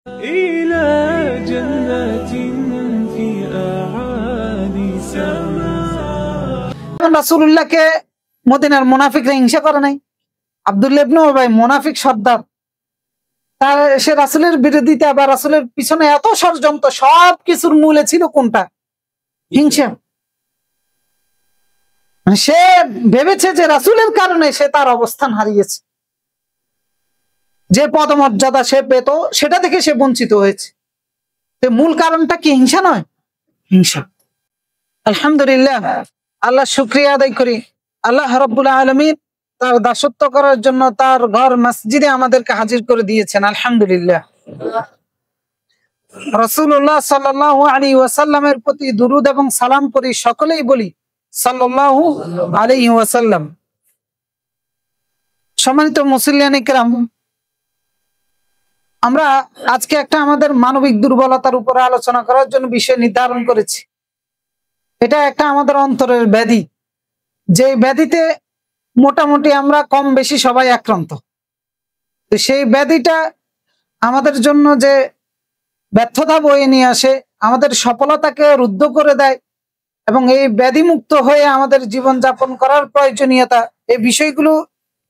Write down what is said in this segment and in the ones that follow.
إلى جنة في أعالي سماء রাসূলুল্লাহকে মদিনার মুনাফিকরা হিংসা করে নাই। আব্দুল্লাহ ইবনে উবাই মুনাফিক সর্দার, তার সে রাসূলের বিরোধিতা বা রাসূলের পিছনে এত ষড়যন্ত্র, সব কিছুর মূলে ছিল কোনটা? হিংসা। মানে সে ভেবেছে যে রাসূলের কারণে সে তার অবস্থান হারিয়েছে, যে পদমর্যাদা সে পেত সেটা থেকে সে বঞ্চিত হয়েছে। মূল কারণটা কি হিংসা নয়? হিংসা। আলহামদুলিল্লাহ, আল্লাহ শুকরিয়া আদায় করি, আল্লাহ রাব্বুল আলামিন তার দাসত্ব করার জন্য তার ঘর মসজিদে আমাদেরকে হাজির করে দিয়েছেন। আলহামদুলিল্লাহ। রাসূলুল্লাহ সাল্লাল্লাহু আলাইহি ওয়াসাল্লামের প্রতি দুরূদ এবং সালাম করি, সকলেই বলি সাল্লাল্লাহু আলাইহি ওয়াসাল্লাম। সম্মানিত মুসলিয়ান ইকরাম, আমরা আজকে একটা আমাদের মানবিক দুর্বলতার উপরে আলোচনা করার জন্য বিষয় নির্ধারণ করেছি। এটা একটা আমাদের অন্তরের ব্যাধি, যে ব্যাধিতে মোটামুটি আমরা কম বেশি সবাই আক্রান্ত। তো সেই ব্যাধিটা আমাদের জন্য যে ব্যর্থতা বয়ে নিয়ে আসে, আমাদের সফলতাকে রুদ্ধ করে দেয়, এবং এই ব্যাধি মুক্ত হয়ে আমাদের জীবন যাপন করার প্রয়োজনীয়তা, এই বিষয়গুলো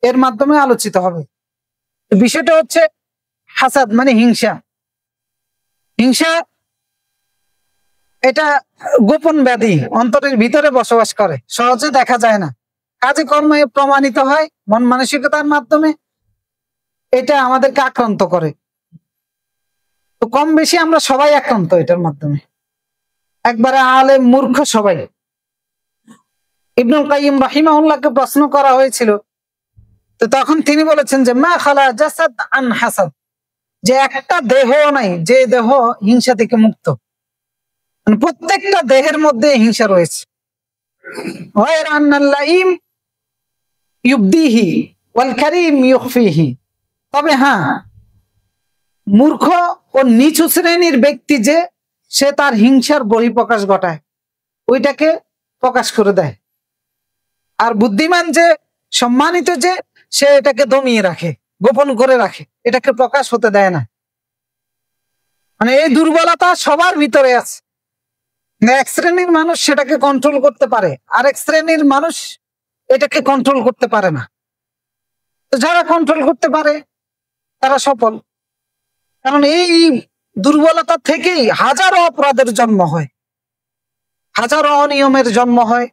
এর মাধ্যমে আলোচিত হবে। বিষয়টা হচ্ছে হাসাদ, মানে হিংসা। হিংসা এটা গোপন ব্যাধি, অন্তরের ভিতরে বসবাস করে, সহজে দেখা যায় না, কাজে কর্মে প্রমাণিত হয়, মন মানসিকতার মাধ্যমে এটা আমাদেরকে আক্রান্ত করে। তো কম বেশি আমরা সবাই আক্রান্ত এটার মাধ্যমে, একবারে আলেম মূর্খ সবাই। ইবনুল কাইয়িম রাহিমাহুল্লাহকে প্রশ্ন করা হয়েছিল, তো তখন তিনি বলেছেন যে মা খালা জাসাদ আন হাসাদ, যে একটা দেহ নাই যে দেহ হিংসা থেকে মুক্ত। মানে প্রত্যেকটা দেহের মধ্যে হিংসা রয়েছে। গায়রা আন্নাল লাইম ইউবদিহি ওয়াল কারীম ইউখফিহি। তবে হ্যাঁ, মূর্খ ও নিচু শ্রেণীর ব্যক্তি যে, সে তার হিংসার বহিঃপ্রকাশ ঘটায়, ওইটাকে প্রকাশ করে দেয়। আর বুদ্ধিমান যে, সম্মানিত যে, সে এটাকে দমিয়ে রাখে, গোপন করে রাখে, এটাকে প্রকাশ হতে দেয় না। মানে এই দুর্বলতা সবার ভিতরে আছে। এক শ্রেণীর মানুষ সেটাকে কন্ট্রোল করতে পারে, আরেক শ্রেণীর মানুষ এটাকে কন্ট্রোল করতে পারে না। তো যারা কন্ট্রোল করতে পারে তারা সফল। কারণ এই দুর্বলতা থেকেই হাজারো অপরাধের জন্ম হয়, হাজারো অনিয়মের জন্ম হয়,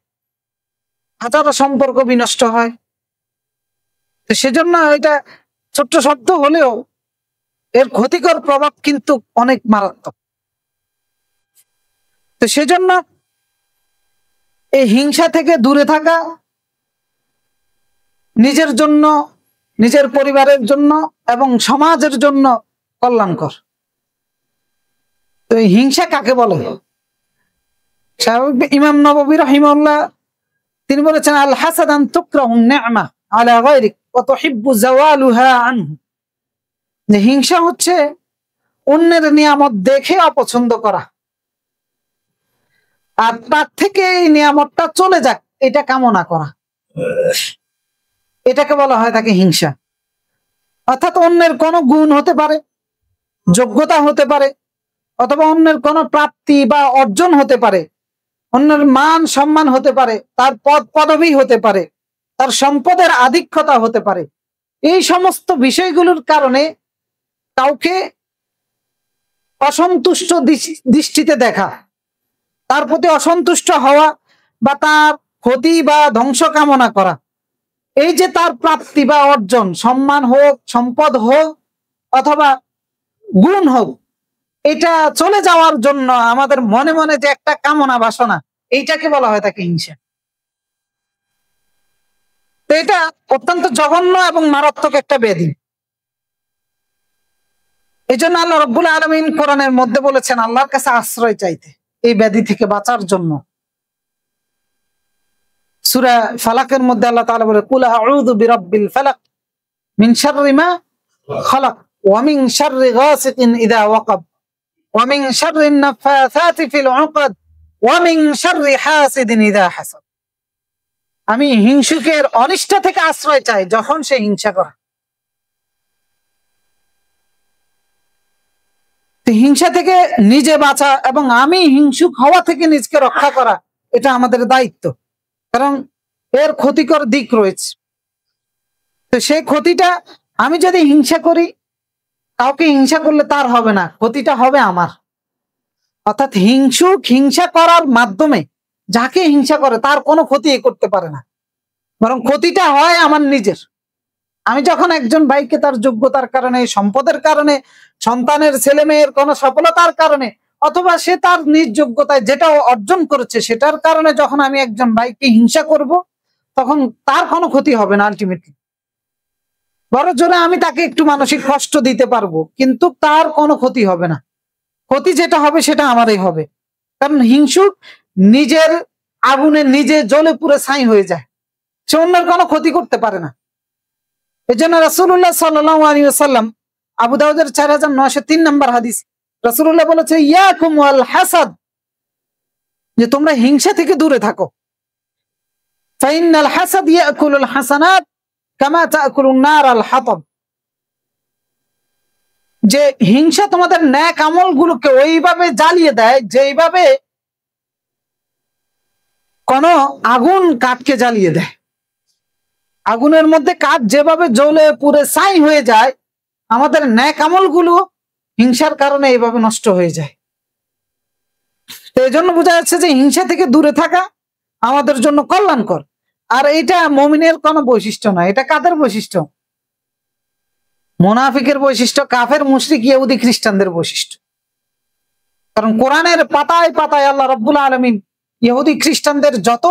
হাজারো সম্পর্ক বিনষ্ট হয়। তো সেজন্য এটা ছোট্ট শব্দ হলেও এর ক্ষতিকর প্রভাব কিন্তু অনেক মারাত্মক। তো সেজন্য এই হিংসা থেকে দূরে থাকা নিজের জন্য, নিজের পরিবারের জন্য এবং সমাজের জন্য কল্যাণকর। তো এই হিংসা কাকে বলে? ইমাম নববী রাহিমাহুল্লাহ তিনি বলেছেন আল হাসাদ আন তুকরাহু নি'মা আলা গায়রিক ওয়া তুহিব্বু যাওয়ালুহা আনহু। যে হিংসা হচ্ছে অন্যের নিয়ামত দেখে অপছন্দ করা, আর তার থেকে এই নিয়ামতটা চলে যাক এটা কামনা করা, এটাকে বলা হয় তাকে হিংসা। অর্থাৎ অন্যের কোনো গুণ হতে পারে, যোগ্যতা হতে পারে, অথবা অন্যের কোনো প্রাপ্তি বা অর্জন হতে পারে, অন্যের মান সম্মান হতে পারে, তার পদ পদবী হতে পারে, তার সম্পদের আধিক্যতা হতে পারে। এই সমস্ত বিষয়গুলোর কারণে কাউকে অসন্তুষ্ট দৃষ্টিতে দেখা, তার প্রতি অসন্তুষ্ট হওয়া বা তার ক্ষতি বা ধ্বংস কামনা করা, এই যে তার প্রাপ্তি বা অর্জন, সম্মান হোক, সম্পদ হোক অথবা গুণ হোক, এটা চলে যাওয়ার জন্য আমাদের মনে মনে যে একটা কামনা বাসনা, এইটাকে বলা হয় তাকে হিংসা। তো এটা অত্যন্ত জঘন্য এবং মারাত্মক একটা ব্যাধি। এই জন্য আল্লাহ রাব্বুল আলামিন কোরআনের মধ্যে বলেছেন আল্লাহর কাছে আশ্রয় চাইতে এই ব্যাধি থেকে বাঁচার জন্য। সূরা ফালাকের মধ্যে আল্লাহ তাআলা বলে কুল আউযু বিরাব্বিল ফালাক মিন শাররি মা খালাক ওয়া মিন শাররি গাসিকিন ইযা ওয়াকাব ওয়া মিন শাররিন নাফাসাতি ফিল উকাদ ওয়া মিন শাররি হাসিদিন ইযা হাসাদ। আমি হিংসুকের অনিষ্ট থেকে আশ্রয় চাই যখন সে হিংসা করে। হিংসা থেকে নিজে বাঁচা এবং আমি হিংসুক হওয়া থেকে নিজকে রক্ষা করা, এটা আমাদের দায়িত্ব। কারণ এর ক্ষতিকর দিক রয়েছে। তো সেই ক্ষতিটা, আমি যদি হিংসা করি, কাউকে হিংসা করলে তার হবে না, ক্ষতিটা হবে আমার। অর্থাৎ হিংসুক হিংসা করার মাধ্যমে যাকে হিংসা করে তার কোনো ক্ষতি করতে পারে না, বরং ক্ষতিটা হয় আমার নিজের। আমি যখন একজন ভাইকে তার যোগ্যতার কারণে, সম্পদের কারণে, সন্তানের ছেলে মেয়ের কোনো সফলতার কারণে, অথবা সে তার নিজ যোগ্যতায় যেটা অর্জন করেছে সেটার কারণে যখন আমি একজন ভাইকে হিংসা করব, তখন তার কোনো ক্ষতি হবে না আলটিমেটলি। বড় জোরে আমি তাকে একটু মানসিক কষ্ট দিতে পারবো, কিন্তু তার কোনো ক্ষতি হবে না। ক্ষতি যেটা হবে সেটা আমারই হবে। কারণ হিংসুক নিজের আগুনে নিজে জ্বলে পুড়ে ছাই হয়ে যায়, সে অন্যের কোনো ক্ষতি করতে পারে না। এই জন্য রাসূলুল্লাহ সাল্লাল্লাহু আলাইহি ওয়াসাল্লাম, আবু দাউদের 4903 নম্বর হাদিস, রাসূলুল্লাহ বলেছে ইয়াকুম ওয়াল হাসাদ, যে তোমরা হিংসা থেকে দূরে থাকো। ফাইনাল হাসাদ ইয়াকুলুল হাসানাত কামা তাকুলুন নার আল হাতাব, যে হিংসা তোমাদের নেক আমলগুলোকে ওইভাবে জ্বালিয়ে দেয় যেইভাবে কোন আগুন কাঠকে জ্বালিয়ে দেয়। আগুনের মধ্যে কাঠ যেভাবে জ্বলে পুড়ে ছাই হয়ে যায়, আমাদের নেক আমলগুলো হিংসার কারণে এইভাবে নষ্ট হয়ে যায়। তো এই জন্য বোঝা যাচ্ছে যে হিংসা থেকে দূরে থাকা আমাদের জন্য কল্যাণকর। আর এটা মুমিনের কোনো বৈশিষ্ট্য নয়, এটা কাদের বৈশিষ্ট্য? মুনাফিকের বৈশিষ্ট্য, কাফের, মুশরিক, ইহুদি, খ্রিস্টানদের বৈশিষ্ট্য। কারণ কোরআনের পাতায় পাতায় আল্লাহ রাব্বুল আলামিন ইহুদি খ্রিস্টানদের যত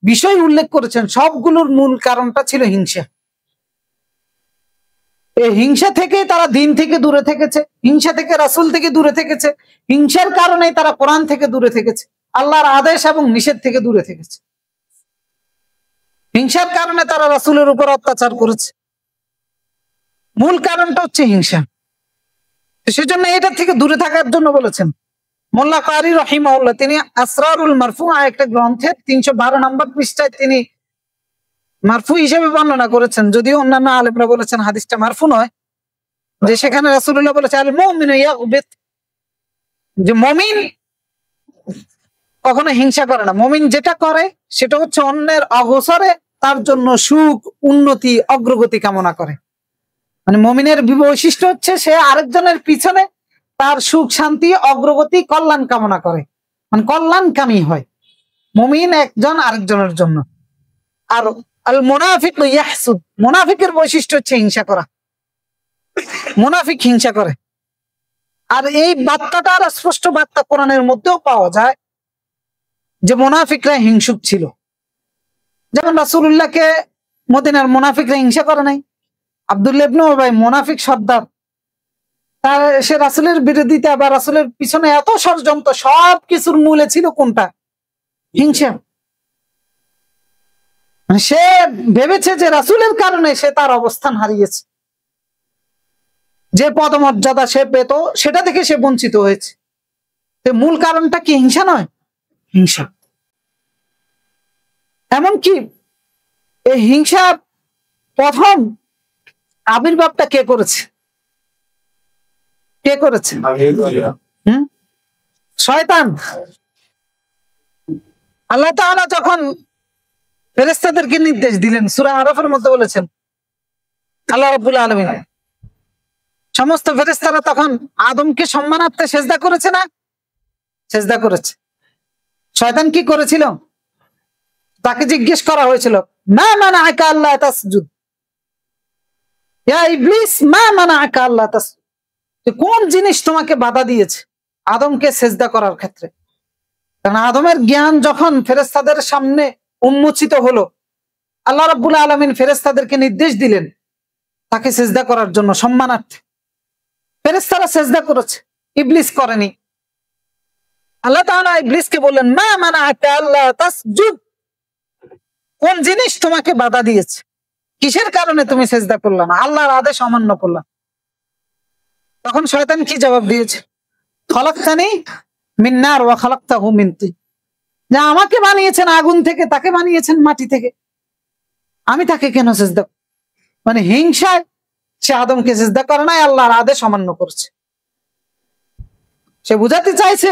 বিষয় উল্লেখ করেছেন, সবগুলোর মূল কারণটা ছিল হিংসা। এই হিংসা থেকে তারা দিন থেকে দূরে থেকেছে, হিংসা থেকে রাসূল থেকে দূরে থেকেছে, হিংসার কারণে তারা কোরআন থেকে দূরে থেকেছে, আল্লাহর আদেশ এবং নিষেধ থেকে দূরে থেকেছে। হিংসার কারণে তারা রাসূলের উপর অত্যাচার করেছে, মূল কারণটা হচ্ছে হিংসা। সেজন্য এটা থেকে দূরে থাকার জন্য বলেছেন মোল্লা কারি রাহিমাহুল্লাহ, তিনি আসরারুল মারফুআ একটা গ্রন্থের 312 নম্বর পৃষ্ঠায় তিনি মারফু হিসেবে বর্ণনা করেছেন, যদিও অন্যান্য আলেমরা বলেছেন হাদিসটা মারফু নয়, যে সেখানে রাসূলুল্লাহ বলেছে আল মুমিনু ইয়াগবিত, যে মুমিন কখনো হিংসা করে না। মুমিন যেটা করে সেটা হচ্ছে অন্যের অগোচরে তার জন্য সুখ, উন্নতি, অগ্রগতি কামনা করে। মানে মুমিনের বৈশিষ্ট্য হচ্ছে সে আরেকজনের পিছনে তার সুখ, শান্তি, অগ্রগতি, কল্যাণ কামনা করে, মানে কল্যাণকামী হয় মুমিন একজন আরেকজনের জন্য। আর আল মুনাফিক ইয়াহসুদ, মুনাফিকের বৈশিষ্ট্য হচ্ছে হিংসা করা। মুনাফিক হিংসা করে। আর এই বার্তাটার স্পষ্ট বার্তা কোরআনের মধ্যেও পাওয়া যায় যে মুনাফিকরা হিংসুক ছিল। যেমন রাসূলুল্লাহকে মদিনার মুনাফিকরা হিংসা করে নাই। আব্দুল্লাহ ইবনে উবাই মুনাফিক সর্দার, তার সে রাসূলের বিরোধিতা বা রাসূলের পিছনে এত ষড়যন্ত্র, সব কিছুর মূলে ছিল কোনটা? হিংসা। সে ভেবেছে যে রাসূলের কারণে সে তার অবস্থান হারিয়েছে, যে পদমর্যাদা সে পেত সেটা থেকে সে বঞ্চিত হয়েছে। মূল কারণটা কি হিংসা নয়? হিংসা। এমনকি এই হিংসা প্রথম আবির্ভাবটা কে করেছে? কে করেছে? শয়তান। আল্লাহ তাআলা যখন ফেরেশতাদেরকে নির্দেশ দিলেন, সূরা আরাফের মধ্যে বলেছেন আল্লাহ রাব্বুল আলামিন সমস্ত ফেরেশতারা তখন আদমকে সম্মানার্থে সেজদা করেছে না? সেজদা করেছে। শয়তান কি করেছিল? তাকে জিজ্ঞেস করা হয়েছিল মা মানাআকা আল্লা তাসজুদ, ইয়া ইবলিস মা মানাআকা আল্লা তাসজুদ, কোন জিনিস তোমাকে বাধা দিয়েছে আদমকে সেজদা করার ক্ষেত্রে? কারণ আদমের জ্ঞান যখন ফেরেশতাদের সামনে উন্মোচিত হলো, আল্লাহ রাব্বুল আলামিন ফেরেশতাদেরকে নির্দেশ দিলেন তাকে সেজদা করার জন্য সম্মানার্থে। ফেরেশতারা সেজদা করেছে, ইবলিস করেনি। আল্লাহ তাআলা ইবলিসকে বললেন মা মানাআকা আল্লা তাসজুদ, কোন জিনিস তোমাকে বাধা দিয়েছে, কিসের কারণে তুমি সেজদা করলা না, আল্লাহর আদেশ অমান্য করলা? তখন শয়তান কি জবাব দিয়েছে? খলাকতানি মিন নার ওয়া খলাকতাহু মিন তিন, যে আমাকে বানিয়েছেন আগুন থেকে, তাকে বানিয়েছেন মাটি থেকে, আমি তাকে কেন সেজদা? মানে হিংসায় সে আদমকে সেজদা করে নাই, আল্লাহর আদেশ অমান্য করছে। সে বুঝাতে চাইছে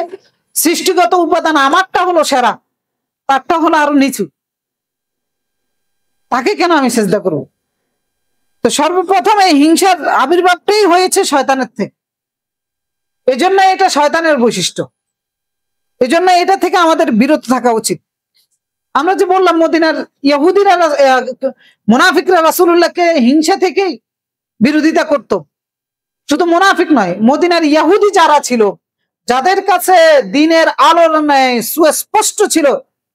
সৃষ্টিগত উপাদান আমারটা হলো সেরা, তারটা হলো আরো নিচু, তাকে কেন আমি সিজদা করব? তো সর্বপ্রথম এই হিংসার আবির্ভাবটাই হয়েছে শয়তানের থেকে। এজন্য এটা শয়তানের বৈশিষ্ট্য, এজন্য এটা থেকে আমাদের বিরত থাকা উচিত। আমরা যে বললাম মদিনার ইহুদিরা মুনাফিকরা রাসূলুল্লাহকে হিংসা থেকেই বিরোধিতা করত। শুধু মুনাফিক নয়, মদিনার ইহুদি যারা ছিল, যাদের কাছে দ্বীনের আলোর ন্যায় সুস্পষ্ট ছিল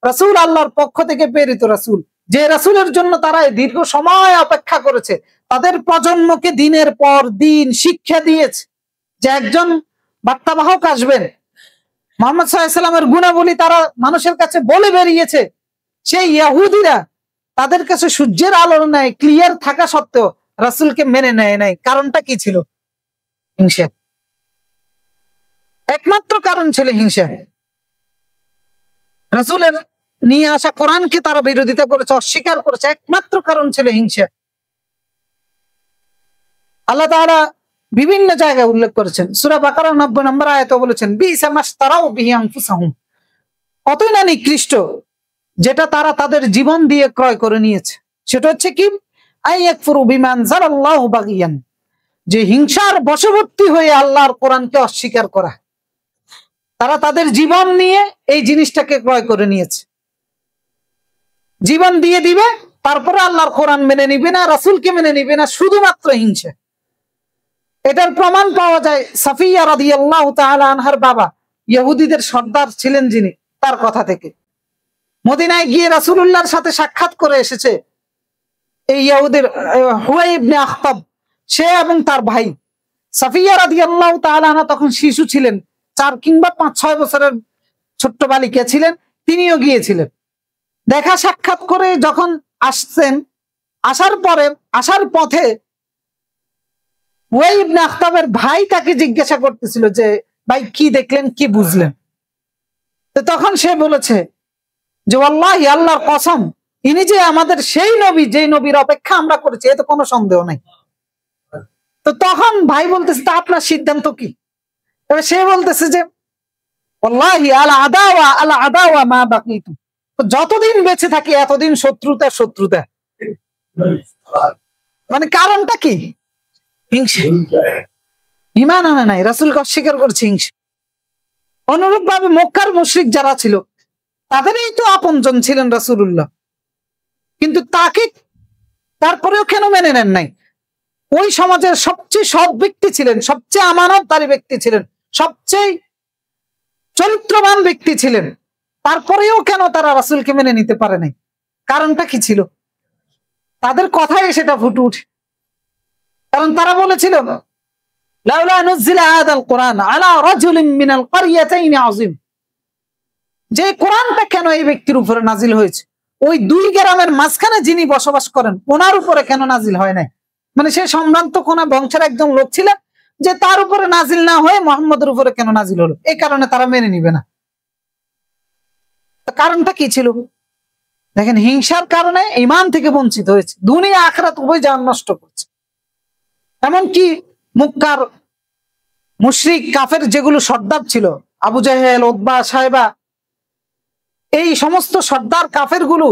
রাসূল আল্লাহর পক্ষ থেকে প্রেরিত রাসূল, যে রাসূলের জন্য তারা দীর্ঘ সময় অপেক্ষা করেছে, তাদের প্রজন্মকে দিনের পর দিন শিক্ষা দিয়েছে যে একজন বার্তাবাহক আসবেন, মুহাম্মদ সাল্লাল্লাহু আলাইহি ওয়াসাল্লামের গুণাবলী তারা মানুষের কাছে বলে বেরিয়েছে। সেই ইহুদিরা তাদের কাছে সূর্যের আলোর ন্যায় ক্লিয়ার থাকা সত্ত্বেও রাসূলকে মেনে নেয় নাই। কারণটা কি ছিল? হিংসা। একমাত্র কারণ ছিল হিংসা। রাসূলের নিয়ে আসা কোরআনকে তারা বিরোধিতা করেছে, অস্বীকার করেছে, একমাত্র কারণ ছিল হিংসা। আল্লাহ তাআলা বিভিন্ন জায়গায় উল্লেখ করেছেন। সূরা বাকারা 90 নম্বর আয়াতে বলেছেন, বিসা মাশতারাউ বিহি আনফুসাহুম, কতই না নিকৃষ্ট যেটা তারা তাদের জীবন দিয়ে ক্রয় করে নিয়েছে। সেটা হচ্ছে কি? আইয়াকফুরু বিমা আনজালাল্লাহু বাগিয়ান, যে হিংসার বশবর্তী হয়ে আল্লাহর কোরআনকে অস্বীকার করা। তারা তাদের জীবন নিয়ে এই জিনিসটাকে ক্রয় করে নিয়েছে। জীবন দিয়ে দিবে, তারপরে আল্লাহর কোরআন মেনে নিবে না, রাসূলকে মেনে নিবে না, শুধুমাত্র হিংসা। এটার প্রমাণ পাওয়া যায় সাফিয়া রাদিয়াল্লাহু তাআলা আনহার বাবা, ইহুদিদের সর্দার ছিলেন যিনি, তার কথা থেকে। মদিনায় গিয়ে রাসূলুল্লাহর সাথে সাক্ষাৎ করে এসেছে এই ইহুদির হুয়াই ইবনে আখতাব, সে এবং তার ভাই। সাফিয়া রাদিয়াল্লাহু তাআলা আনহা তখন শিশু ছিলেন, 4 কিংবা 5-6 বছরের ছোট্ট বালিকা ছিলেন। তিনিও গিয়েছিলেন। দেখা সাক্ষাৎ করে যখন আসছেন, আসার পথে হুয়াই ইবনে আখতাবের ভাই তাকে জিজ্ঞাসা করতেছিল যে, ভাই কি দেখলেন, কি বুঝলেন? তো তখন সে বলেছে যে, ওয়াল্লাহি, আল্লাহর কসম, ইনি যে আমাদের সেই নবী, যে নবীর অপেক্ষা আমরা করেছি, এতে কোনো সন্দেহ নাই। তো তখন ভাই বলতেছে, তা আপনার সিদ্ধান্ত কি? এবার সে বলতেছে যে, ওয়াল্লাহি আলা আদাওয়া মা বাকিতু, যতদিন বেঁচে থাকি এতদিন শত্রুতা শত্রুতা। মানে কারণটা কি? হিংসা। ঈমান আনে নাই, রাসূলকে অস্বীকার করছে, হিংসা। অনুরূপ ভাবে মক্কার মুশরিক যারা ছিল, তাদেরই তো আপনজন ছিলেন রাসূলুল্লাহ, কিন্তু তাকে তারপরেও কেন মেনে নেন নাই? ওই সমাজের সবচেয়ে সৎ ব্যক্তি ছিলেন, সবচেয়ে আমানতদারী ব্যক্তি ছিলেন, সবচেয়ে চরিত্রবান ব্যক্তি ছিলেন, তারপরেও কেন তারা রাসূলকে মেনে নিতে পারে নাই? কারণটা কি ছিল? তাদের কথায় সেটা ফুটে উঠে। কারণ তারা বলেছিল, লাউলা নুজিলা হাযাল কুরআন আলা রাজুলিন মিনাল ক্বরিয়াতাইন আযীম, যে কোরআনটা কেন এই ব্যক্তির উপরে নাজিল হয়েছে, ওই 2 গ্রামের মাঝখানে যিনি বসবাস করেন ওনার উপরে কেন নাজিল হয় নাই? মানে সে সম্ভ্রান্ত কোন বংশের একজন লোক ছিলেন, যে তার উপরে নাজিল না হয়ে মুহাম্মদের উপরে কেন নাজিল হলো? এই কারণে তারা মেনে নিবে না। কারণটা কি ছিল? দেখেন, হিংসার কারণে ঈমান থেকে বঞ্চিত হয়েছে, দুনিয়া আখিরাত উভয় জান নষ্ট করছে। এমনকি মক্কার মুশরিক কাফের যেগুলো সর্দার ছিল, আবু জাহেল, উতবা, সাইবা, এই সমস্ত সর্দার কাফের গুলো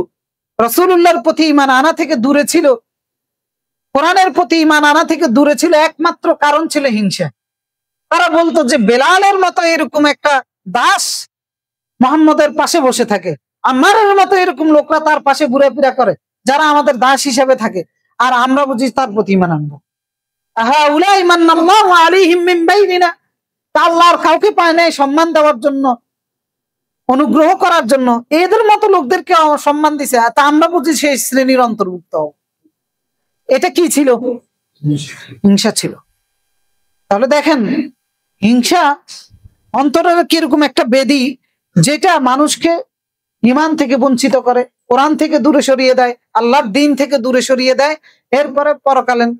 রাসূলুল্লাহর প্রতি ঈমান আনা থেকে দূরে ছিল, কোরআনের প্রতি ঈমান আনা থেকে দূরে ছিল। একমাত্র কারণ ছিল হিংসা। তারা বলতো যে বেলালের মতো এরকম একটা দাস মুহাম্মদের পাশে বসে থাকে, আম্মারের মতো এরকম লোকরা তার পাশে ঘুরাফেরা করে, যারা আমাদের দাস হিসেবে থাকে, আর আমরা বুঝি তার প্রতি ঈমান আনবো। হাউলাই মান্নাল্লাহু আলাইহিম মিন বাইনিনা, আল্লাহর কাউকে পায় নাই সম্মান দেওয়ার জন্য, অনুগ্রহ করার জন্য, এদের মতো লোকদেরকে সম্মান দিছে, তা আমরা বুঝি সেই শ্রেণীর অন্তর্ভুক্ত। এটা কি ছিল? হিংসা ছিল। তাহলে দেখেন, হিংসা অন্তরের কিরকম একটা বেদী, যেটা মানুষকে ঈমান থেকে বঞ্চিত করে, কোরআন থেকে দূরে সরিয়ে দেয়, আল্লাহর দ্বীন থেকে দূরে সরিয়ে দেয়। এরপরে পরকালীন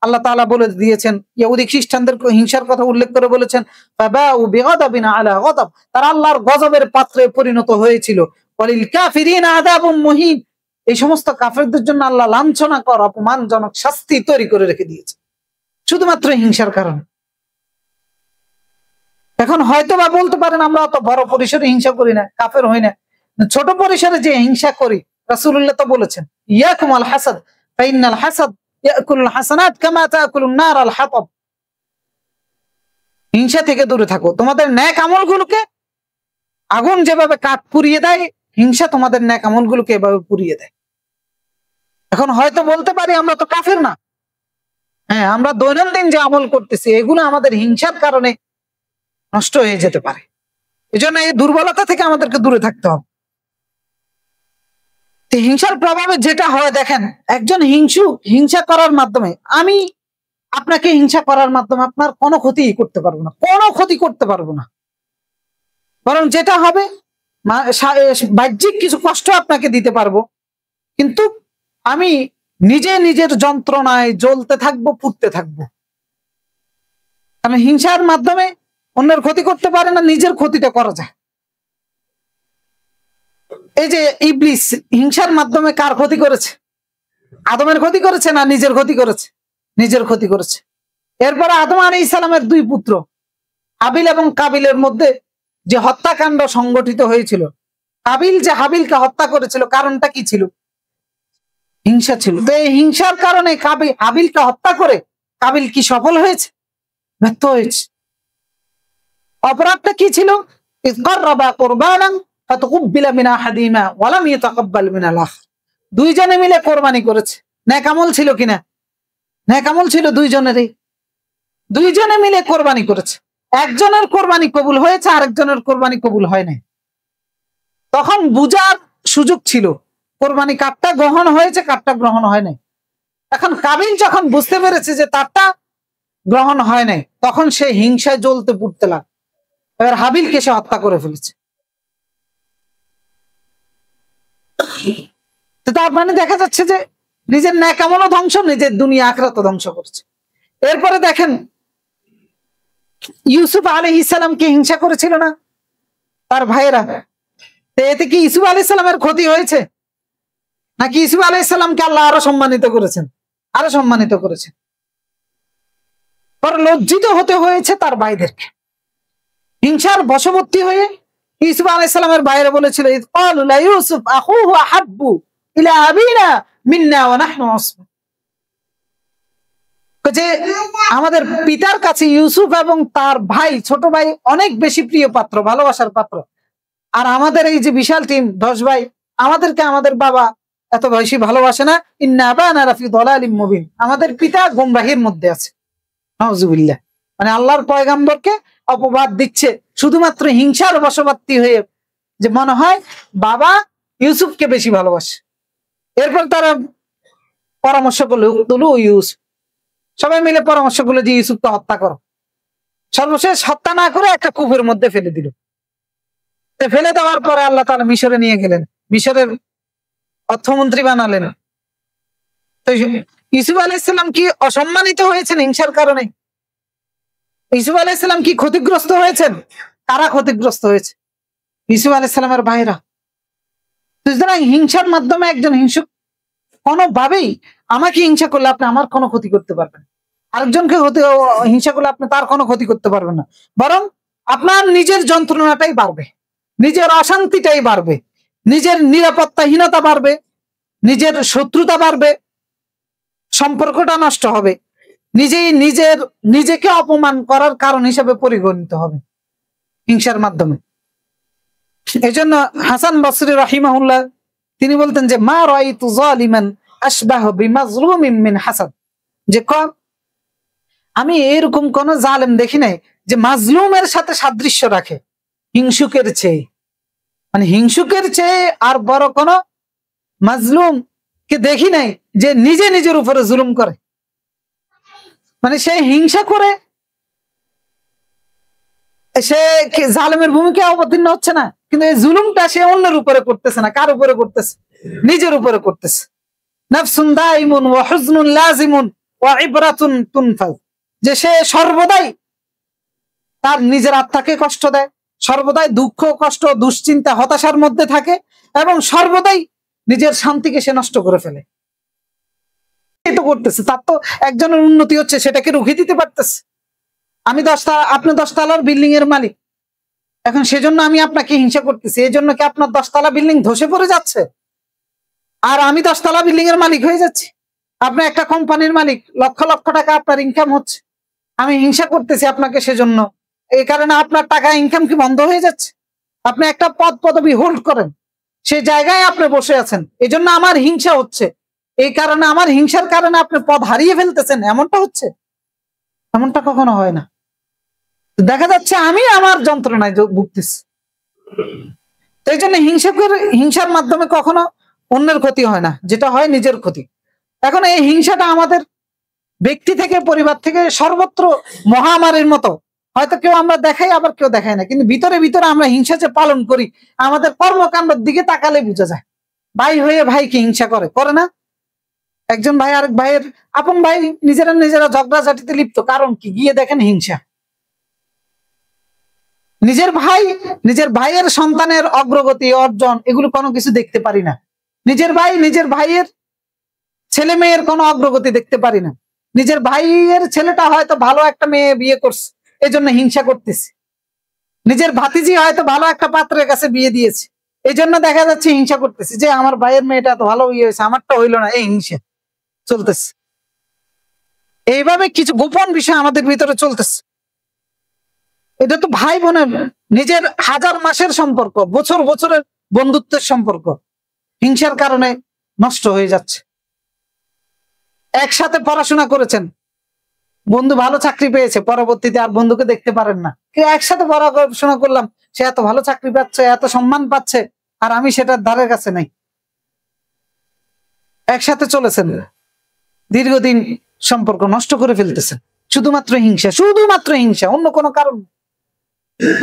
আল্লাহ তাআলা বলে দিয়েছেন, ইহুদি খ্রিস্টানদের হিংসার কথা উল্লেখ করে বলেছেন, ফাবাউ বিগাদাবিন আলা গাদাব, তারা আল্লাহর গজবের পাত্রে পরিণত হয়েছিল। ওয়ালিল কাফিরিন আযাবুম মুহিন, এই সমস্ত কাফেরদের জন্য আল্লাহ লাঞ্ছনাকর অপমানজনক শাস্তি তৈরি করে রেখে দিয়েছে, শুধুমাত্র হিংসার কারণে। এখন হয়তো বা বলতে পারেন আমরা অত বড় পরিসরে হিংসা করি না, কাফের হই না, ছোট পরিসরে যে হিংসা করি রাসূলুল্লাহ তো বলেছেন ইয়াকুম আল হাসাদ ফাইনাল হাসাদ ইয়াকুলুল হাসানাত কামা তাকুলুন নার আল হাতাব। হিংসা থেকে দূরে থাকো, তোমাদের নেক আমলগুলোকে আগুন যেভাবে কাঠ পুড়িয়ে দেয়, হিংসা তোমাদের নেক আমলগুলোকে এভাবে পুড়িয়ে দেয়। এখন হয়তো বলতে পারি আমরা তো কাফের না, হ্যাঁ আমরা দৈনন্দিন যে আমল করতেছি এগুলো আমাদের হিংসার কারণে নষ্ট হয়ে যেতে পারে। এজন্য এই দুর্বলতা থেকে আমাদেরকে দূরে থাকতে হবে। হিংসার প্রভাবে যেটা হয় দেখেন, একজন হিংসা করার মাধ্যমে, আমি আপনাকে হিংসা করার মাধ্যমে আপনার কোনো ক্ষতি করতে পারবো না, কোনো ক্ষতি করতে পারবো না। বরং যেটা হবে বাহ্যিক কিছু কষ্ট আপনাকে দিতে পারবো, কিন্তু আমি নিজের যন্ত্রণায় জ্বলতে থাকবো, পুড়তে থাকবো। কারণ হিংসার মাধ্যমে অন্যের ক্ষতি করতে পারে না, নিজের ক্ষতিটা করা যায়। এই যে ইবলিস হিংসার মাধ্যমে কার ক্ষতি করেছে? আদমের ক্ষতি করেছে না নিজের ক্ষতি করেছে? নিজের ক্ষতি করেছে। এরপরে আদম আলাইহিস সালামের দুই পুত্র হাবিল এবং কাবিলের মধ্যে যে হত্যাকাণ্ড সংগঠিত হয়েছিল, কাবিল যে হাবিলকে হত্যা করেছিল, কারণটা কি ছিল? হিংসা ছিল। তো এই হিংসার কারণে হাবিলকে হত্যা করে কাবিল কি সফল হয়েছে? ব্যর্থ হয়েছে। অপরাধটা কি ছিল? দুইজনে মিলে কোরবানি করেছে। নেক আমল ছিল কিনা? নেক আমল ছিল দুইজনেরই। দুইজনে মিলে কোরবানি করেছে, একজনের কোরবানি কবুল হয়েছে, আরেকজনের কোরবানি কবুল হয় নাই। তখন বুঝার সুযোগ ছিল কোরবানি কারটা গ্রহণ হয়েছে, কারটা গ্রহণ হয় নাই। এখন কাবিল যখন বুঝতে পেরেছে যে তারটা গ্রহণ হয় নাই, তখন সে হিংসায় জ্বলতে পুড়তে লাগ। এবার হাবিলকে সে হত্যা করে ফেলেছে। তার মানে দেখা যাচ্ছে যে নিজের নেক আমলও ধ্বংস, নিজের দুনিয়া আখিরাতও ধ্বংস করছে। এরপরে দেখেন ইউসুফ আলাইহিস সালামকে হিংসা করেছিল না তার ভাইয়েরা? এতে কি ইউসুফ আলাইহিস সালামের ক্ষতি হয়েছে? নাকি ইউসুফ আলাইহিস সালামকে আল্লাহ আরো সম্মানিত করেছেন? আরো সম্মানিত করেছেন। পরে লজ্জিত হতে হয়েছে তার ভাইদেরকে। হিংসার বশবর্তী হয়ে ইউসুফ আলাইহিস সালামের ভাইরা বলেছিল ক্বালু লা ইউসুফ আখুহু আহাব্বু ইলা আবিনা মিন্না ওয়া নাহনু আসবা, যে আমাদের পিতার কাছে ইউসুফ এবং তার ভাই, ছোট ভাই অনেক বেশি প্রিয় পাত্র, ভালোবাসার পাত্র। আর আমাদের এই যে বিশাল টিম 10 ভাই, আমাদেরকে আমাদের বাবা এত বেশি ভালোবাসে না। ইন্না আবানা লাফি দালালিম মুবিন, আমাদের পিতা গোমরাহির মধ্যে আছে। নাউজুবিল্লাহ। মানে আল্লাহর পয়গম্বরকে অপবাদ দিচ্ছে শুধুমাত্র হিংসার বশবর্তী হয়ে, যে মনে হয় বাবা ইউসুফকে বেশি ভালোবাসে। এরপর তারা পরামর্শ করলো উকতুলু ইউসুফ, সবাই মিলে পরামর্শ করলো যে ইউসুফকে হত্যা করো। সর্বশেষ হত্যা না করে একটা কূপের মধ্যে ফেলে দিল। ফেলে দেওয়ার পরে আল্লাহ তাআলা মিশরে নিয়ে গেলেন, মিশরের অর্থমন্ত্রী বানালেন। তো ইউসুফ আলাইহিস সালাম কি অসম্মানিত হয়েছেন হিংসার কারণে? ইউসুফ আলাইহিস সালাম কি ক্ষতিগ্রস্ত হয়েছেন? কারা ক্ষতিগ্রস্ত হয়েছে? ইউসুফ আলাইহিস সালামের ভাইরা। সুতরাং হিংসার মাধ্যমে একজন হিংসুক কোনোভাবেই, আমাকে হিংসা করলে আপনি আমার কোনো ক্ষতি করতে পারবেন, আরেকজনকে হিংসা করলে আপনি তার কোনো ক্ষতি করতে পারবেন না। বরং আপনার নিজের যন্ত্রণাটাই বাড়বে, নিজের অশান্তিটাই বাড়বে, নিজের নিরাপত্তাহীনতা বাড়বে, নিজের শত্রুতা বাড়বে, সম্পর্কটা নষ্ট হবে, নিজেকে অপমান করার কারণ হিসেবে পরিগণিত হবে হিংসার মাধ্যমে। এই জন্য হাসান বসরি রাহিমাহুল্লাহ তিনি বলতেন যে মা রাআইতু যালিমান আশবাহ বিমাজলুমিন মিন হাসাদ, যে আমি এরকম কোন জালেম দেখি নাই যে মাজলুমের সাথে সাদৃশ্য রাখে হিংসুকের চেয়ে। মানে হিংসুকের চেয়ে আর বড় কোন মাজলুম কে দেখি নাই যে নিজের উপরে জুলুম করে। মানে সে হিংসা করে সে জালেমের ভূমিকা অবতীর্ণ হচ্ছে না, কিন্তু এই জুলুমটা সে অন্যের উপরে করতেছে না। কার উপরে করতেছে? নিজের উপরে করতেছে। নাফসুন দাইমুন ওয়া হুজনুন লাজিমুন ওয়া ইবরাতুন তুনফাজ, যে সে সর্বদাই তার নিজের আত্মাকে কষ্ট দেয়, সর্বদাই দুঃখ, কষ্ট, দুশ্চিন্তা, হতাশার মধ্যে থাকে এবং সর্বদাই নিজের শান্তিকে সে নষ্ট করে ফেলে। এই তো করতেছে, তার তো একজনের উন্নতি হচ্ছে, সেটাকে রুখে দিতে পারতেছে। আমি 10 তলা, আপনি 10 তলার বিল্ডিং এর মালিক, এখন সেজন্য আমি আপনাকে হিংসা করতেছি, এই জন্য কি আপনার 10 তলা বিল্ডিং ধসে পড়ে যাচ্ছে আর আমি 10 তলা বিল্ডিং এর মালিক হয়ে যাচ্ছি? আপনি একটা কোম্পানির মালিক, লক্ষ লক্ষ টাকা আপনার ইনকাম হচ্ছে, আমি হিংসা করতেছি আপনাকে সেজন্য, এই কারণে আপনার টাকা ইনকাম কি বন্ধ হয়ে যাচ্ছে? আপনি একটা পদ পদবি হোল্ড করেন, সেই জায়গায় আপনি বসে আছেন, এই জন্য আমার হিংসা হচ্ছে, এই কারণে আমার হিংসার কারণে আপনি পদ হারিয়ে ফেলতেছেন, এমনটা হচ্ছে? এমনটা কখনো হয় না। দেখা যাচ্ছে আমি আমার যন্ত্রণায় ভুগতেছি। এই জন্য হিংসার মাধ্যমে কখনো অন্যের ক্ষতি হয় না, যেটা হয় নিজের ক্ষতি। এখন এই হিংসাটা আমাদের ব্যক্তি থেকে, পরিবার থেকে সর্বত্র মহামারীর মতো, হয়তো কেউ আমরা দেখাই, আবার কেউ দেখাই না, কিন্তু ভিতরে ভিতরে আমরা হিংসা যে পালন করি, আমাদের কর্মকাণ্ডের দিকে তাকালে বোঝা যায়। ভাই হয়ে ভাইকে হিংসা করে না? একজন ভাই আরেক ভাইয়ের, আপন ভাই নিজেরা ঝগড়াঝাটিতে লিপ্ত, কারণ কি? গিয়ে দেখেন হিংসা। নিজের ভাইয়ের সন্তানের অগ্রগতি, অর্জন, এগুলো কোনো কিছু দেখতে পারি না। নিজের ভাইয়ের ছেলে মেয়ের কোনো অগ্রগতি দেখতে পারি না। নিজের ভাইয়ের ছেলেটা হয়তো ভালো একটা মেয়ে বিয়ে করছে, এই জন্য হিংসা করতেছে। নিজের ভাতিজি হয়তো ভালো একটা পাত্রের কাছে বিয়ে দিয়েছে, এই জন্য দেখা যাচ্ছে হিংসা করতেছে, যে আমার ভাইয়ের মেয়েটা তো ভালো বিয়ে হয়েছে, আমারটা হইলো না, এই হিংসা চলতেছে। এইভাবে কিছু গোপন বিষয় আমাদের ভিতরে চলতেছে। এটা তো ভাই বোনের, নিজের হাজার মাসের সম্পর্ক, বছরের বন্ধুত্বের সম্পর্ক হিংসার কারণে নষ্ট হয়ে যাচ্ছে। একসাথে পড়াশোনা করেছেন, বন্ধু ভালো চাকরি পেয়েছে, পরবর্তীতে আর বন্ধুকে দেখতে পারেন না। একসাথে পড়াশোনা করলাম, সে এত ভালো চাকরি পাচ্ছে, এত সম্মান পাচ্ছে, আর আমি সেটার ধারের কাছে নাই। একসাথে চলেছেন, দীর্ঘদিন সম্পর্ক নষ্ট করে ফেলতেছেন, শুধুমাত্র হিংসা, অন্য কোনো কারণ।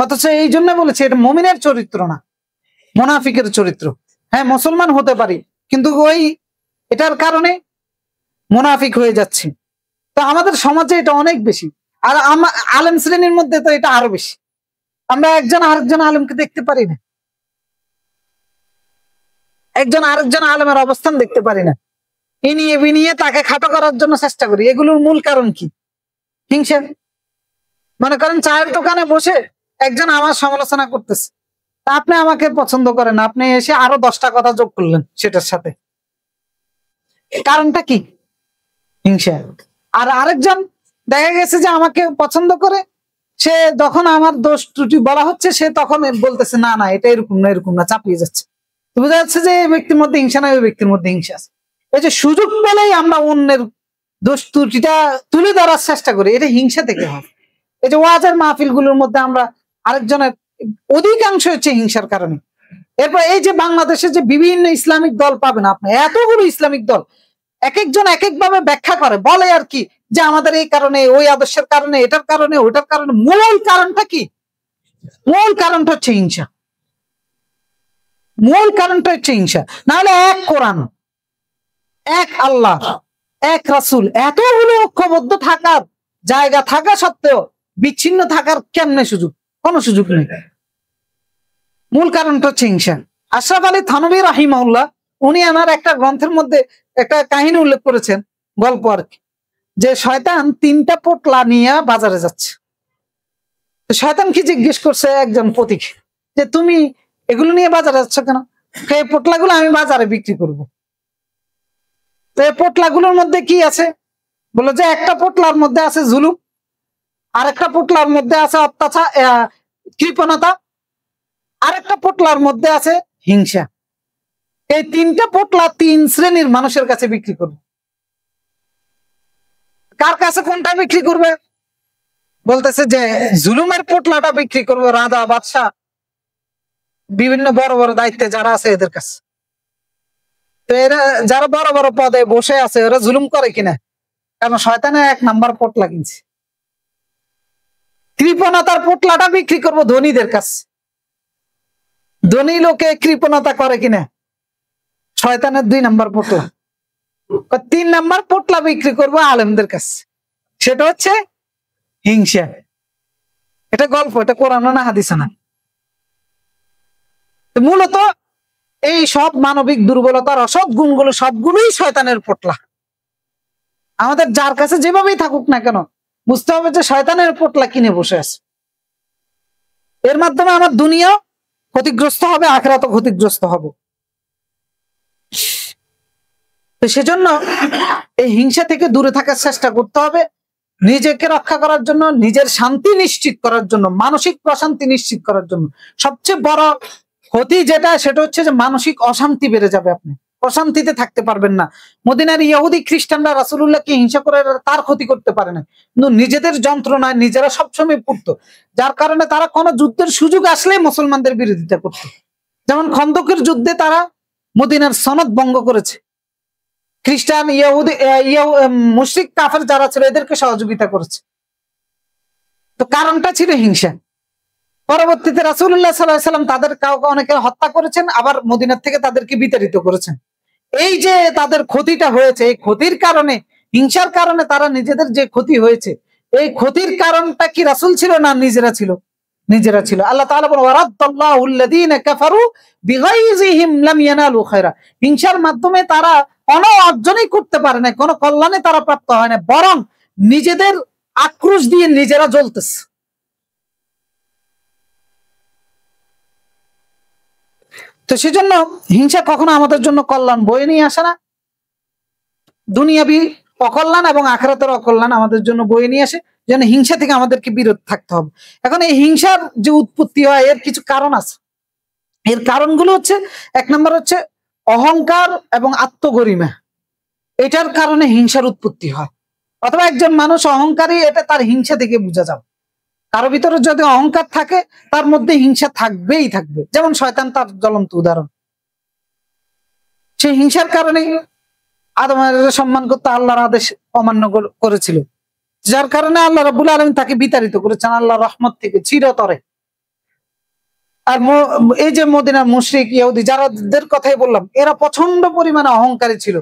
অথচ এই জন্য বলেছে এটা মুমিনের চরিত্র না, মুনাফিকের চরিত্র। হ্যাঁ, মুসলমান হতে পারি, কিন্তু এটার কারণে মুনাফিক হয়ে যাচ্ছে। তো আমাদের সমাজে এটা অনেক বেশি, আর আলেম শ্রেণীর মধ্যে তো এটা আরো বেশি। আমরা একজন আরেকজন আলেমকে দেখতে পারি না, একজন আরেকজন আলেমের অবস্থান দেখতে পারি না, ইনিয়ে বিনিয়ে তাকে খাটো করার জন্য চেষ্টা করি। এগুলোর মূল কারণ কি? হিংসা। মনে করেন চায়ের দোকানে বসে একজন আমার সমালোচনা করতেছে, আপনি আমাকে পছন্দ করেন, আপনি এসে আরো 10টা কথা যোগ করলেন সেটার সাথে, কারণটা কি? হিংসা। আর আরেকজন দেখা গেছে যে আমাকে পছন্দ করে, সে যখন আমার দোষ ত্রুটি বলা হচ্ছে, সে তখন বলতেছে না না এটা এরকম না, চাপিয়ে যাচ্ছে। বোঝা যাচ্ছে যে এই ব্যক্তির মধ্যে হিংসা না, ওই ব্যক্তির মধ্যে হিংসা আছে। এই যে সুযোগ পেলেই আমরা অন্যের দোষ ত্রুটিটা তুলে ধরার চেষ্টা করি, এটা হিংসা থেকে হয়। এই যে ওয়াজের মাহফিল গুলোর মধ্যে আমরা আরেকজনের, অধিকাংশ হচ্ছে হিংসার কারণে। এরপর এই যে বাংলাদেশে যে বিভিন্ন ইসলামিক দল পাবেন আপনি, এতগুলো ইসলামিক দল, এক একজন এক এক ভাবে ব্যাখ্যা করে, বলে আর কি যে আমাদের এই কারণে, ওই আদর্শের কারণে, এটার কারণে, ওটার কারণে। মূল কারণটা কি? মূল কারণটা হচ্ছে হিংসা। নাহলে এক কোরআন, এক আল্লাহ, এক রাসূল, এতগুলো ঐক্যবদ্ধ থাকার জায়গা থাকা সত্ত্বেও বিচ্ছিন্ন থাকার কেমনে সুযোগ? কোনো সুযোগ নেই। মূল কারণটা হচ্ছে হিংসা। আশরাফ আলী থানভী রাহিমাহুল্লাহ, উনি আমার একটা গ্রন্থের মধ্যে একটা কাহিনী উল্লেখ করেছেন, গল্প আর কি, যে শয়তান 3টা পোটলা নিয়ে বাজারে যাচ্ছে। শয়তান কি জিজ্ঞেস করছে একজন পথিক, যে তুমি এগুলো নিয়ে বাজারে যাচ্ছ কেন? এই পোটলাগুলো আমি বাজারে বিক্রি করব। তো এই পোটলাগুলোর মধ্যে কি আছে? বললো যে একটা পোটলার মধ্যে আছে জুলুম, আরেকটা পোটলার মধ্যে আছে অত্যাচার, কৃপণতা, আরেকটা পোটলার মধ্যে আছে হিংসা। এই 3টা পোটলা 3 শ্রেণীর মানুষের কাছে বিক্রি করবে। কার কাছে কোনটা বিক্রি করবে? বলতেছে যে জুলুমের পোটলাটা বিক্রি করবে রাজা, বাদশাহ, বিভিন্ন বড় বড় দায়িত্বে যারা আছে এদের কাছে। তো এরা যারা বড় বড় পদে বসে আছে, ওরা জুলুম করে কিনা? কারণ শয়তানের 1 নাম্বার পোটলা কিনছে। কৃপণতার পোটলাটা বিক্রি করবো ধনীদের কাছে। ধনী লোকে কৃপণতা করে কিনা? শয়তানের 2 নাম্বার পোটলা। 3 নাম্বার পোটলা বিক্রি করবো আলেমদের কাছে, সেটা হচ্ছে হিংসা। এটা গল্প, এটা কোরআন না হাদিস না। মূলত এই সব মানবিক দুর্বলতার অসৎ গুণগুলো সবগুলোই শয়তানের পোটলা। আমাদের যার কাছে যেভাবেই থাকুক না কেন, বুঝতে হবে যে শয়তানের পোটলা কিনে বসে আছে। এর মাধ্যমে আমার দুনিয়া ক্ষতিগ্রস্ত হবে, আখিরাতও ক্ষতিগ্রস্ত হবে। তো সেজন্য এই হিংসা থেকে দূরে থাকার চেষ্টা করতে হবে, নিজেকে রক্ষা করার জন্য, নিজের শান্তি নিশ্চিত করার জন্য, মানসিক প্রশান্তি নিশ্চিত করার জন্য। সবচেয়ে বড় ক্ষতি যেটা, সেটা হচ্ছে যে মানসিক অশান্তি বেড়ে যাবে, আপনি প্রশান্তিতে থাকতে পারবেন না। মদিনার ইহুদি খ্রিস্টানরা রাসূলুল্লাহকে হিংসা করে তার ক্ষতি করতে পারে না, কিন্তু নিজেদের যন্ত্রণায় নিজেরা সবসময় পড়তো, যার কারণে তারা কোনো যুদ্ধের সুযোগ আসলে মুসলমানদের বিরোধিতা করত। যেমন খন্দকের যুদ্ধে তারা মদিনার সনদ ভঙ্গ করেছে, খ্রিস্টান ইহুদি মুশরিক কাফের যারা ছিল এদেরকে সহযোগিতা করেছে। তো কারণটা ছিল হিংসা। পরবর্তীতে রাসূলুল্লাহ সাল্লাল্লাহু আলাইহি ওয়াসাল্লাম তাদের কাউকে অনেকে হত্যা করেছেন, আবার মদিনার থেকে তাদেরকে বিতাড়িত করেছেন। এই যে তাদের ক্ষতিটা হয়েছে, এই ক্ষতির কারণে, হিংসার কারণে তারা নিজেদের যে ক্ষতি হয়েছে, এই ক্ষতির কারণটা কি রাসূল ছিল না নিজেরা ছিল? নিজেরা ছিল। আল্লাহ তাআলা বলেন ওয়ারাদ্দাল্লাহু আল্লাযীনা কাফারু বিগাইযিহিম লাম ইয়ানালু খায়রা। হিংসার মাধ্যমে তারা কোনো অর্জনই করতে পারে না, কোনো কল্যাণে তারা প্রাপ্ত হয় না, বরং নিজেদের আক্রোশ দিয়ে নিজেরা জ্বলতেছে। তো সেজন্য হিংসা কখনো আমাদের জন্য কল্যাণ বয়ে নিয়ে আসে না। দুনিয়াবি অকল্যাণ এবং আখিরাতের অকল্যাণ আমাদের জন্য বয়ে নিয়ে আসে। যেন হিংসা থেকে আমাদেরকে বিরত থাকতে হবে। এখন এই হিংসার যে উৎপত্তি হয়, এর কিছু কারণ আছে। এর কারণগুলো হচ্ছে, এক নম্বর হচ্ছে অহংকার এবং আত্মগরিমা। এটার কারণে হিংসার উৎপত্তি হয়। অথবা একজন মানুষ অহংকারী, এটা তার হিংসা থেকে বোঝা যাবে। কারো ভিতরে যদি অহংকার থাকে, তার মধ্যে হিংসা থাকবেই থাকবে। যেমন শয়তান তার জ্বলন্ত উদাহরণ। সেই হিংসার কারণে আদম আলাইহিস সম্মান করতে আল্লাহর আদেশ অমান্য করেছিল, যার কারণে আল্লাহ রাব্বুল আলামিন তাকে বিতাড়িত করেছেন আল্লাহর রহমত থেকে চিরতরে। আর এই যে মদিনার মুশরিক ইহুদি যাদের কথাই বললাম, এরা প্রচন্ড পরিমাণে অহংকারী ছিল,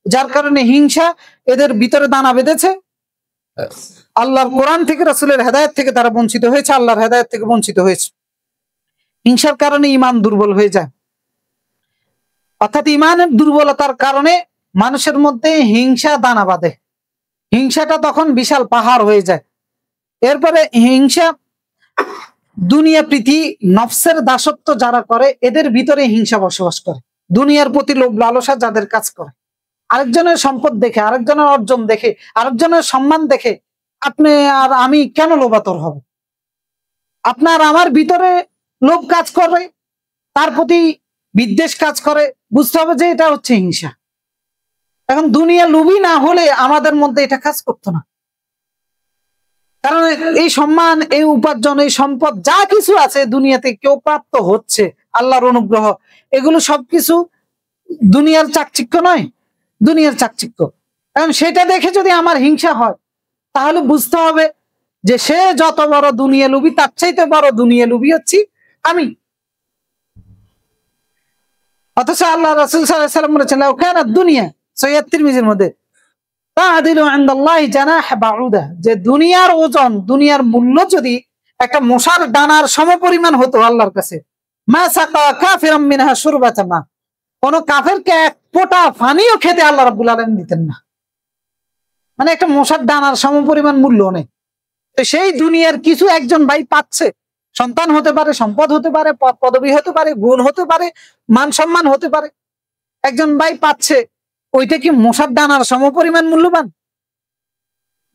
যার কারণে হিংসা এদের ভিতরে দানা বেঁধেছে। আল্লাহর কোরআন থেকে, রাসূলের হেদায়েত থেকে তারা বঞ্চিত হয়েছে, আল্লাহর হেদায়েত থেকে বঞ্চিত হয়েছে। হিংসার কারণে ঈমান দুর্বল হয়ে যায়। অর্থাৎ ঈমানের দুর্বলতার কারণে মানুষের মধ্যে হিংসা দানা বাঁধে। হিংসাটা তখন বিশাল পাহাড় হয়ে যায়। এরপরে হিংসা দুনিয়া প্রীতি, নফসের দাসত্ব যারা করে, এদের ভিতরে হিংসা বসবাস করে। দুনিয়ার প্রতি লোভ লালসা যাদের কাজ করে, আরেকজনের সম্পদ দেখে, আরেকজনের অর্জন দেখে, আরেকজনের সম্মান দেখে আপনি আর আমি কেন লোভাতর হব? আপনার আমার ভিতরে লোভ কাজ করে, তার প্রতি বিদ্বেষ কাজ করে, বুঝতে হবে যে এটা হচ্ছে হিংসা। এখন দুনিয়া লোভী না হলে আমাদের মধ্যে এটা কাজ করতো না। কারণ এই সম্মান, এই উপার্জন, এই সম্পদ যা কিছু আছে দুনিয়াতে কেউ প্রাপ্ত হচ্ছে আল্লাহর অনুগ্রহ, এগুলো সবকিছু দুনিয়ার চাকচিক্য নয়, দুনিয়ার চাকচিক্য। কারণ সেটা দেখে যদি আমার হিংসা হয়, তাহলে বুঝতে হবে যে সে যত বড় দুনিয়া লুবি, তার চাইতে বড় দুনিয়া লুবি হচ্ছি আমি। অথচ আল্লাহ রাসূল সাল্লাল্লাহু আলাইহি ওয়াসাল্লাম বলেছেন লাউ কানাত দুনিয়া, সহিহ তিরমিজির মধ্যে, তাআদিলু ইনদাল্লাহি জানাহ বাউদা, যে দুনিয়ার ওজন, দুনিয়ার মূল্য যদি একটা মশার দানার সমপরিমাণ হতো আল্লাহর কাছে, মা সাকা কাফিরাম মিনহা শুরবাতা মা, কোন কাফেরকে এক ফোঁটা পানিও খেতে আল্লাহ রাব্বুল আলামিন দিতেন না। মানে একটা মশার দানার সমপরিমাণ মূল্য নেই। তো সেই দুনিয়ার কিছু একজন ভাই পাচ্ছে, সন্তান হতে পারে, সম্পদ হতে পারে, পদ পদবী হতে পারে, গুণ হতে পারে, মান সম্মান হতে পারে, একজন ভাই পাচ্ছে, ওইটা কি মশার দানার সমপরিমাণ মূল্যবান?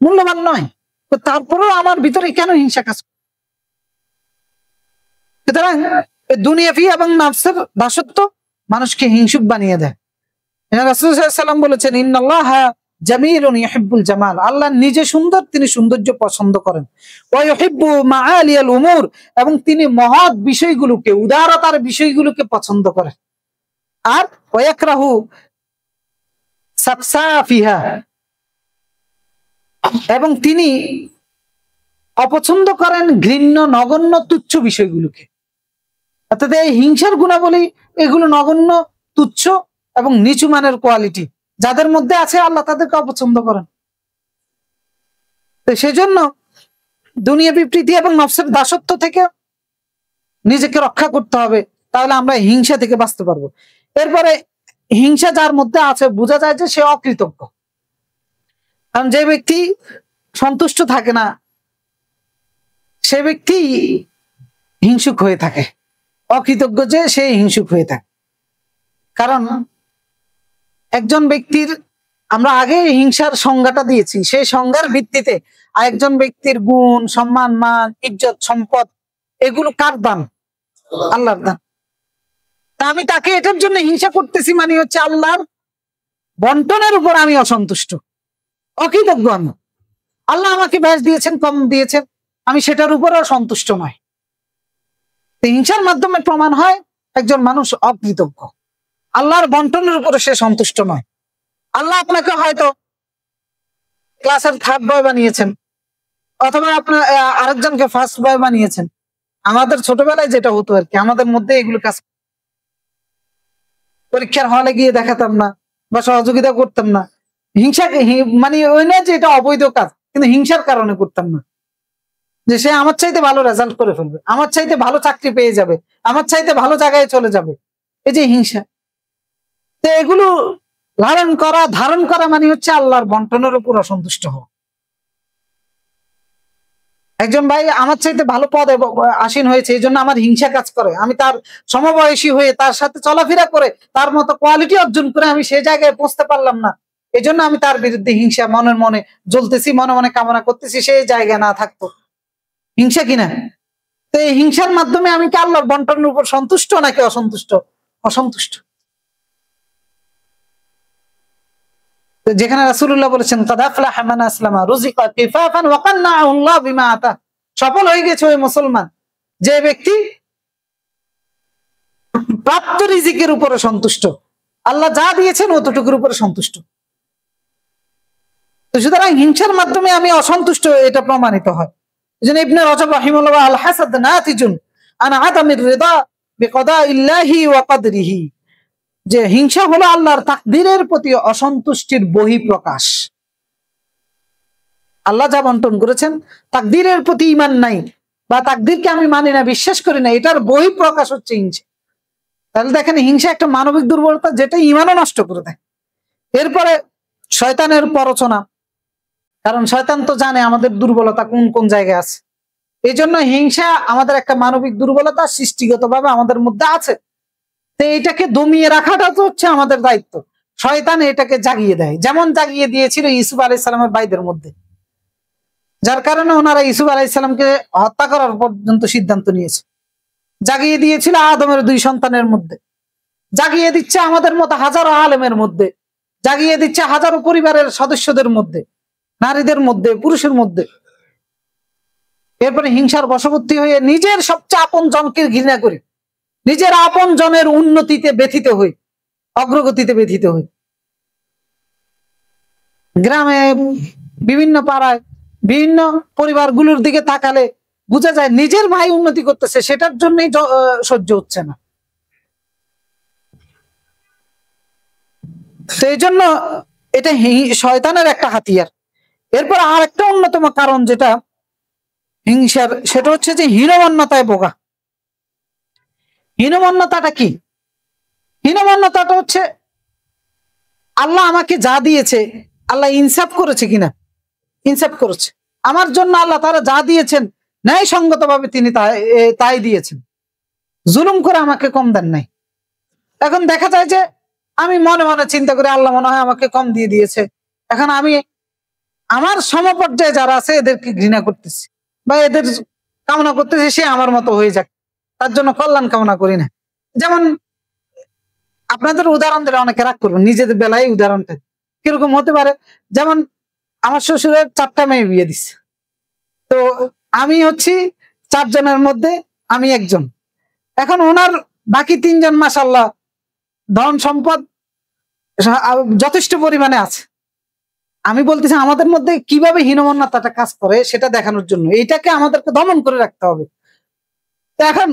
মূল্যবান নয়। তো তারপরেও আমার ভিতরে কেন হিংসা কাজ করে? সুতরাং দুনিয়াবি এবং নফসের দাসত্ব মানুষকে হিংসুক বানিয়ে দেয়। রাসূল সাল্লাল্লাহু আলাইহি ওয়াসাল্লাম বলেছেন ইন্নাল্লাহা জামিলুন ইউহিব্বুল জামাল, আল্লাহ নিজে সুন্দর, তিনি সৌন্দর্য পছন্দ করেন। ওয়া ইউহিব্বু মাআলিয়াল উমুর, এবং তিনি মহৎ বিষয়গুলোকে, উদারতার বিষয়গুলোকে পছন্দ করেন। আর ওয়া ইয়াকরাহু সাফসাফিহা, এবং তিনি অপছন্দ করেন ঘৃণ্য, নগণ্য, তুচ্ছ বিষয়গুলোকে। অর্থাৎ এই হিংসার গুণাবলী, এগুলো নগণ্য, তুচ্ছ এবং নিচু মানের কোয়ালিটি যাদের মধ্যে আছে, আল্লাহ তাদেরকে অপছন্দ করেন। তো সেজন্য দুনিয়াবি প্রীতি এবং নফসের দাসত্ব থেকে নিজেকে রক্ষা করতে হবে, তাহলে আমরা হিংসা থেকে বাঁচতে পারবো। এরপরে হিংসা যার মধ্যে আছে, বোঝা যায় যে সে অকৃতজ্ঞ। কারণ যে ব্যক্তি সন্তুষ্ট থাকে না, সে ব্যক্তি হিংসুক হয়ে থাকে, অকৃতজ্ঞ যে সে হিংসুক হয়ে থাকে। কারণ একজন ব্যক্তির, আমরা আগে হিংসার সংজ্ঞাটা দিয়েছি, সেই সংজ্ঞার ভিত্তিতে আরেকজন ব্যক্তির গুণ, সম্মান, মান, ইজ্জত, সম্পদ, এগুলো কার দান? আল্লাহর দান। তা আমি তাকে এটার জন্য হিংসা করতেছি, মানে হচ্ছে আল্লাহর বন্টনের উপর আমি অসন্তুষ্ট, অকৃতজ্ঞ আমি। আল্লাহ আমাকে ব্যাস দিয়েছেন, কম দিয়েছেন, আমি সেটার উপরও সন্তুষ্ট নয়। হিংসার মাধ্যমে প্রমাণ হয় একজন মানুষ অকৃতজ্ঞ, আল্লাহর বন্টনের উপরে সে সন্তুষ্ট নয়। আল্লাহ আপনাকে হয়তো ক্লাসের থার্ড বয় বানিয়েছেন, অথবা আপনার আরেকজনকে ফার্স্ট বয় বানিয়েছেন। আমাদের ছোটবেলায় যেটা হতো আর কি, আমাদের মধ্যে এগুলো কাজ, পরীক্ষার হলে গিয়ে দেখাতাম না বা সহযোগিতা করতাম না, হিংসা, মানে ওই না যে এটা অবৈধ কাজ, কিন্তু হিংসার কারণে করতাম না, যে সে আমার চাইতে ভালো রেজাল্ট করে ফেলবে, আমার চাইতে ভালো চাকরি পেয়ে যাবে, আমার চাইতে ভালো জায়গায় চলে যাবে, এই যে হিংসা। তো এগুলো ধারণ করা মানে হচ্ছে আল্লাহর বন্টনের উপর অসন্তুষ্ট হওয়া। একজন ভাই আমার চাইতে ভালো পদে আসীন হয়েছে, এই জন্য আমার হিংসা কাজ করে, আমি তার সমবয়সী হয়ে তার সাথে চলাফেরা করে তার মতো কোয়ালিটি অর্জন করে আমি সেই জায়গায় পৌঁছতে পারলাম না, এই জন্য আমি তার বিরুদ্ধে হিংসা মনের মনে জ্বলতেছি, মনে মনে কামনা করতেছি সেই জায়গায় না থাকতো। হিংসা কিনা? তো এই হিংসার মাধ্যমে আমি কি আল্লাহর বন্টনের উপর সন্তুষ্ট নাকি অসন্তুষ্ট? অসন্তুষ্ট। যেখানে রাসূলুল্লাহ বলেছেন কাদ আফলাহা মান আসলামা রুজিকা কিফাফান ওয়া কান্নাহু আল্লাহ বিমা আতা, সফল হয়ে গেছে ওই মুসলমান যে ব্যক্তি প্রাপ্ত রিজিকের উপরে সন্তুষ্ট, আল্লাহ যা দিয়েছেন অতটুকুর উপরে সন্তুষ্ট। তো সুতরাং হিংসার মাধ্যমে আমি অসন্তুষ্ট, এটা প্রমাণিত হয়। এজন্য ইবনে রজব রাহিমাহুল্লাহ আল হাসাদ নাতিজুন আন আদামির রিদা বিকদাইল্লাহি ওয়া কদরিহি, যে হিংসা হলো আল্লাহর তাকদীরের প্রতি অসন্তুষ্টির বহিঃপ্রকাশ। আল্লাহ যা বন্টন করেছেন, তাকদীরের প্রতি ঈমান নাই বা তাকদীরকে আমি মানি না, বিশ্বাস করি না, এটার বহিঃপ্রকাশ হচ্ছে হিংসা। তাহলে দেখেন হিংসা একটা মানবিক দুর্বলতা, যেটা ঈমানও নষ্ট করে দেয়। এরপরে শয়তানের প্ররোচনা, কারণ শয়তান তো জানে আমাদের দুর্বলতা কোন কোন জায়গায় আছে, এই জন্য হিংসা আমাদের একটা মানবিক দুর্বলতা, সৃষ্টিগতভাবে আমাদের মধ্যে আছে। তো এটাকে দমিয়ে রাখাটা তো হচ্ছে আমাদের দায়িত্ব। শয়তান এটাকে জাগিয়ে দেয়, যেমন জাগিয়ে দিয়েছিল ইউসুফ আলাইহিস সালামের ভাইদের মধ্যে, যার কারণে ওনারা ইউসুফ আলাইহিস সালামকে হত্যা করার পর্যন্ত সিদ্ধান্ত নিয়েছে। জাগিয়ে দিয়েছিল আদমের 2 সন্তানের মধ্যে, জাগিয়ে দিচ্ছে আমাদের মতো হাজারো আলেমের মধ্যে, জাগিয়ে দিচ্ছে হাজারো পরিবারের সদস্যদের মধ্যে, নারীদের মধ্যে, পুরুষের মধ্যে। এরপরে হিংসার বশবর্তী হয়ে নিজের সবচেয়ে আপন জনকে ঘৃণা করি, নিজের আপন জনের উন্নতিতে ব্যথিত হই, অগ্রগতিতে ব্যথিত হই। গ্রামে বিভিন্ন পাড়ায় বিভিন্ন পরিবারগুলোর দিকে তাকালে বোঝা যায় নিজের ভাই উন্নতি করতেছে, সেটার জন্যই সহ্য হচ্ছে না। তো এই জন্য এটা শয়তানের একটা হাতিয়ার। এরপর আর একটা অন্যতম কারণ যেটা হিংসার, সেটা হচ্ছে যে হীনমন্যতায় ভোগা। হীনমন্যতাটা কি? হীনমন্যতাটা হচ্ছে আল্লাহ আমাকে যা দিয়েছে, আল্লাহ ইনসাফ করেছে কিনা? ইনসাফ করেছে। আমার জন্য আল্লাহ তারা যা দিয়েছেন ন্যায়সঙ্গত ভাবে তিনি তাই দিয়েছেন, জুলুম করে আমাকে কম দেন নাই। এখন দেখা যায় যে আমি মনে মনে চিন্তা করি আল্লাহ মনে হয় আমাকে কম দিয়ে দিয়েছে, এখন আমি আমার সমপর্যায়ে যারা আছে এদেরকে ঘৃণা করতেছি বা এদের কামনা করতেছি সে আমার মতো হয়ে যাক, তার জন্য কল্যাণ কামনা করি না। যেমন আপনাদের উদাহরণ দিলে অনেকে রাগ করবেন, নিজেদের বেলায় উদাহরণটা কিরকম হতে পারে। যেমন আমার শ্বশুরের 4টা মেয়ে বিয়ে দিচ্ছে, তো আমি হচ্ছি 4 জনের মধ্যে আমি একজন। এখন ওনার বাকি 3 জন মাশাআল্লাহ ধন সম্পদ যথেষ্ট পরিমাণে আছে। আমি বলতেছি আমাদের মধ্যে কিভাবে হীনমন্যতাটা কাজ করে সেটা দেখানোর জন্য এইটাকে আমাদেরকে দমন করে রাখতে হবে। তো এখন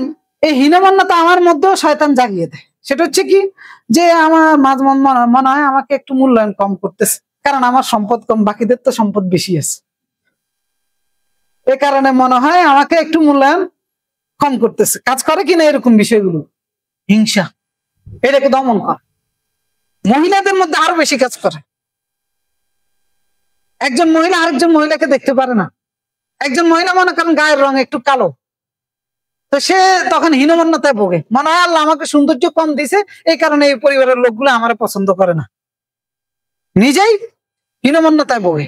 এই হীনমন্যতা আমার মধ্যেও শয়তান জাগিয়ে দেয়। সেটা হচ্ছে কি, যে আমার মাঝে মনে হয় আমাকে একটু মূল্যায়ন কম করতেছে, কারণ আমার সম্পদ কম, বাকিদের তো সম্পদ বেশি আছে, এ কারণে মনে হয় আমাকে একটু মূল্যায়ন কম করতেছে। কাজ করে কিনা এরকম বিষয়গুলো, হিংসা, এটাকে দমন কর। মহিলাদের মধ্যে আরো বেশি কাজ করে। একজন মহিলা আরেকজন মহিলাকে দেখতে পারে না। একজন মহিলা মনে করেন গায়ের রং একটু কালো, তো সে তখন হীনমন্যতায় ভোগে, মনে হয় আল্লাহ আমাকে সৌন্দর্য কম দিছে, এই কারণে এই পরিবারের লোকগুলো আমার পছন্দ করে না, নিজেই হীনমন্যতায় ভোগে।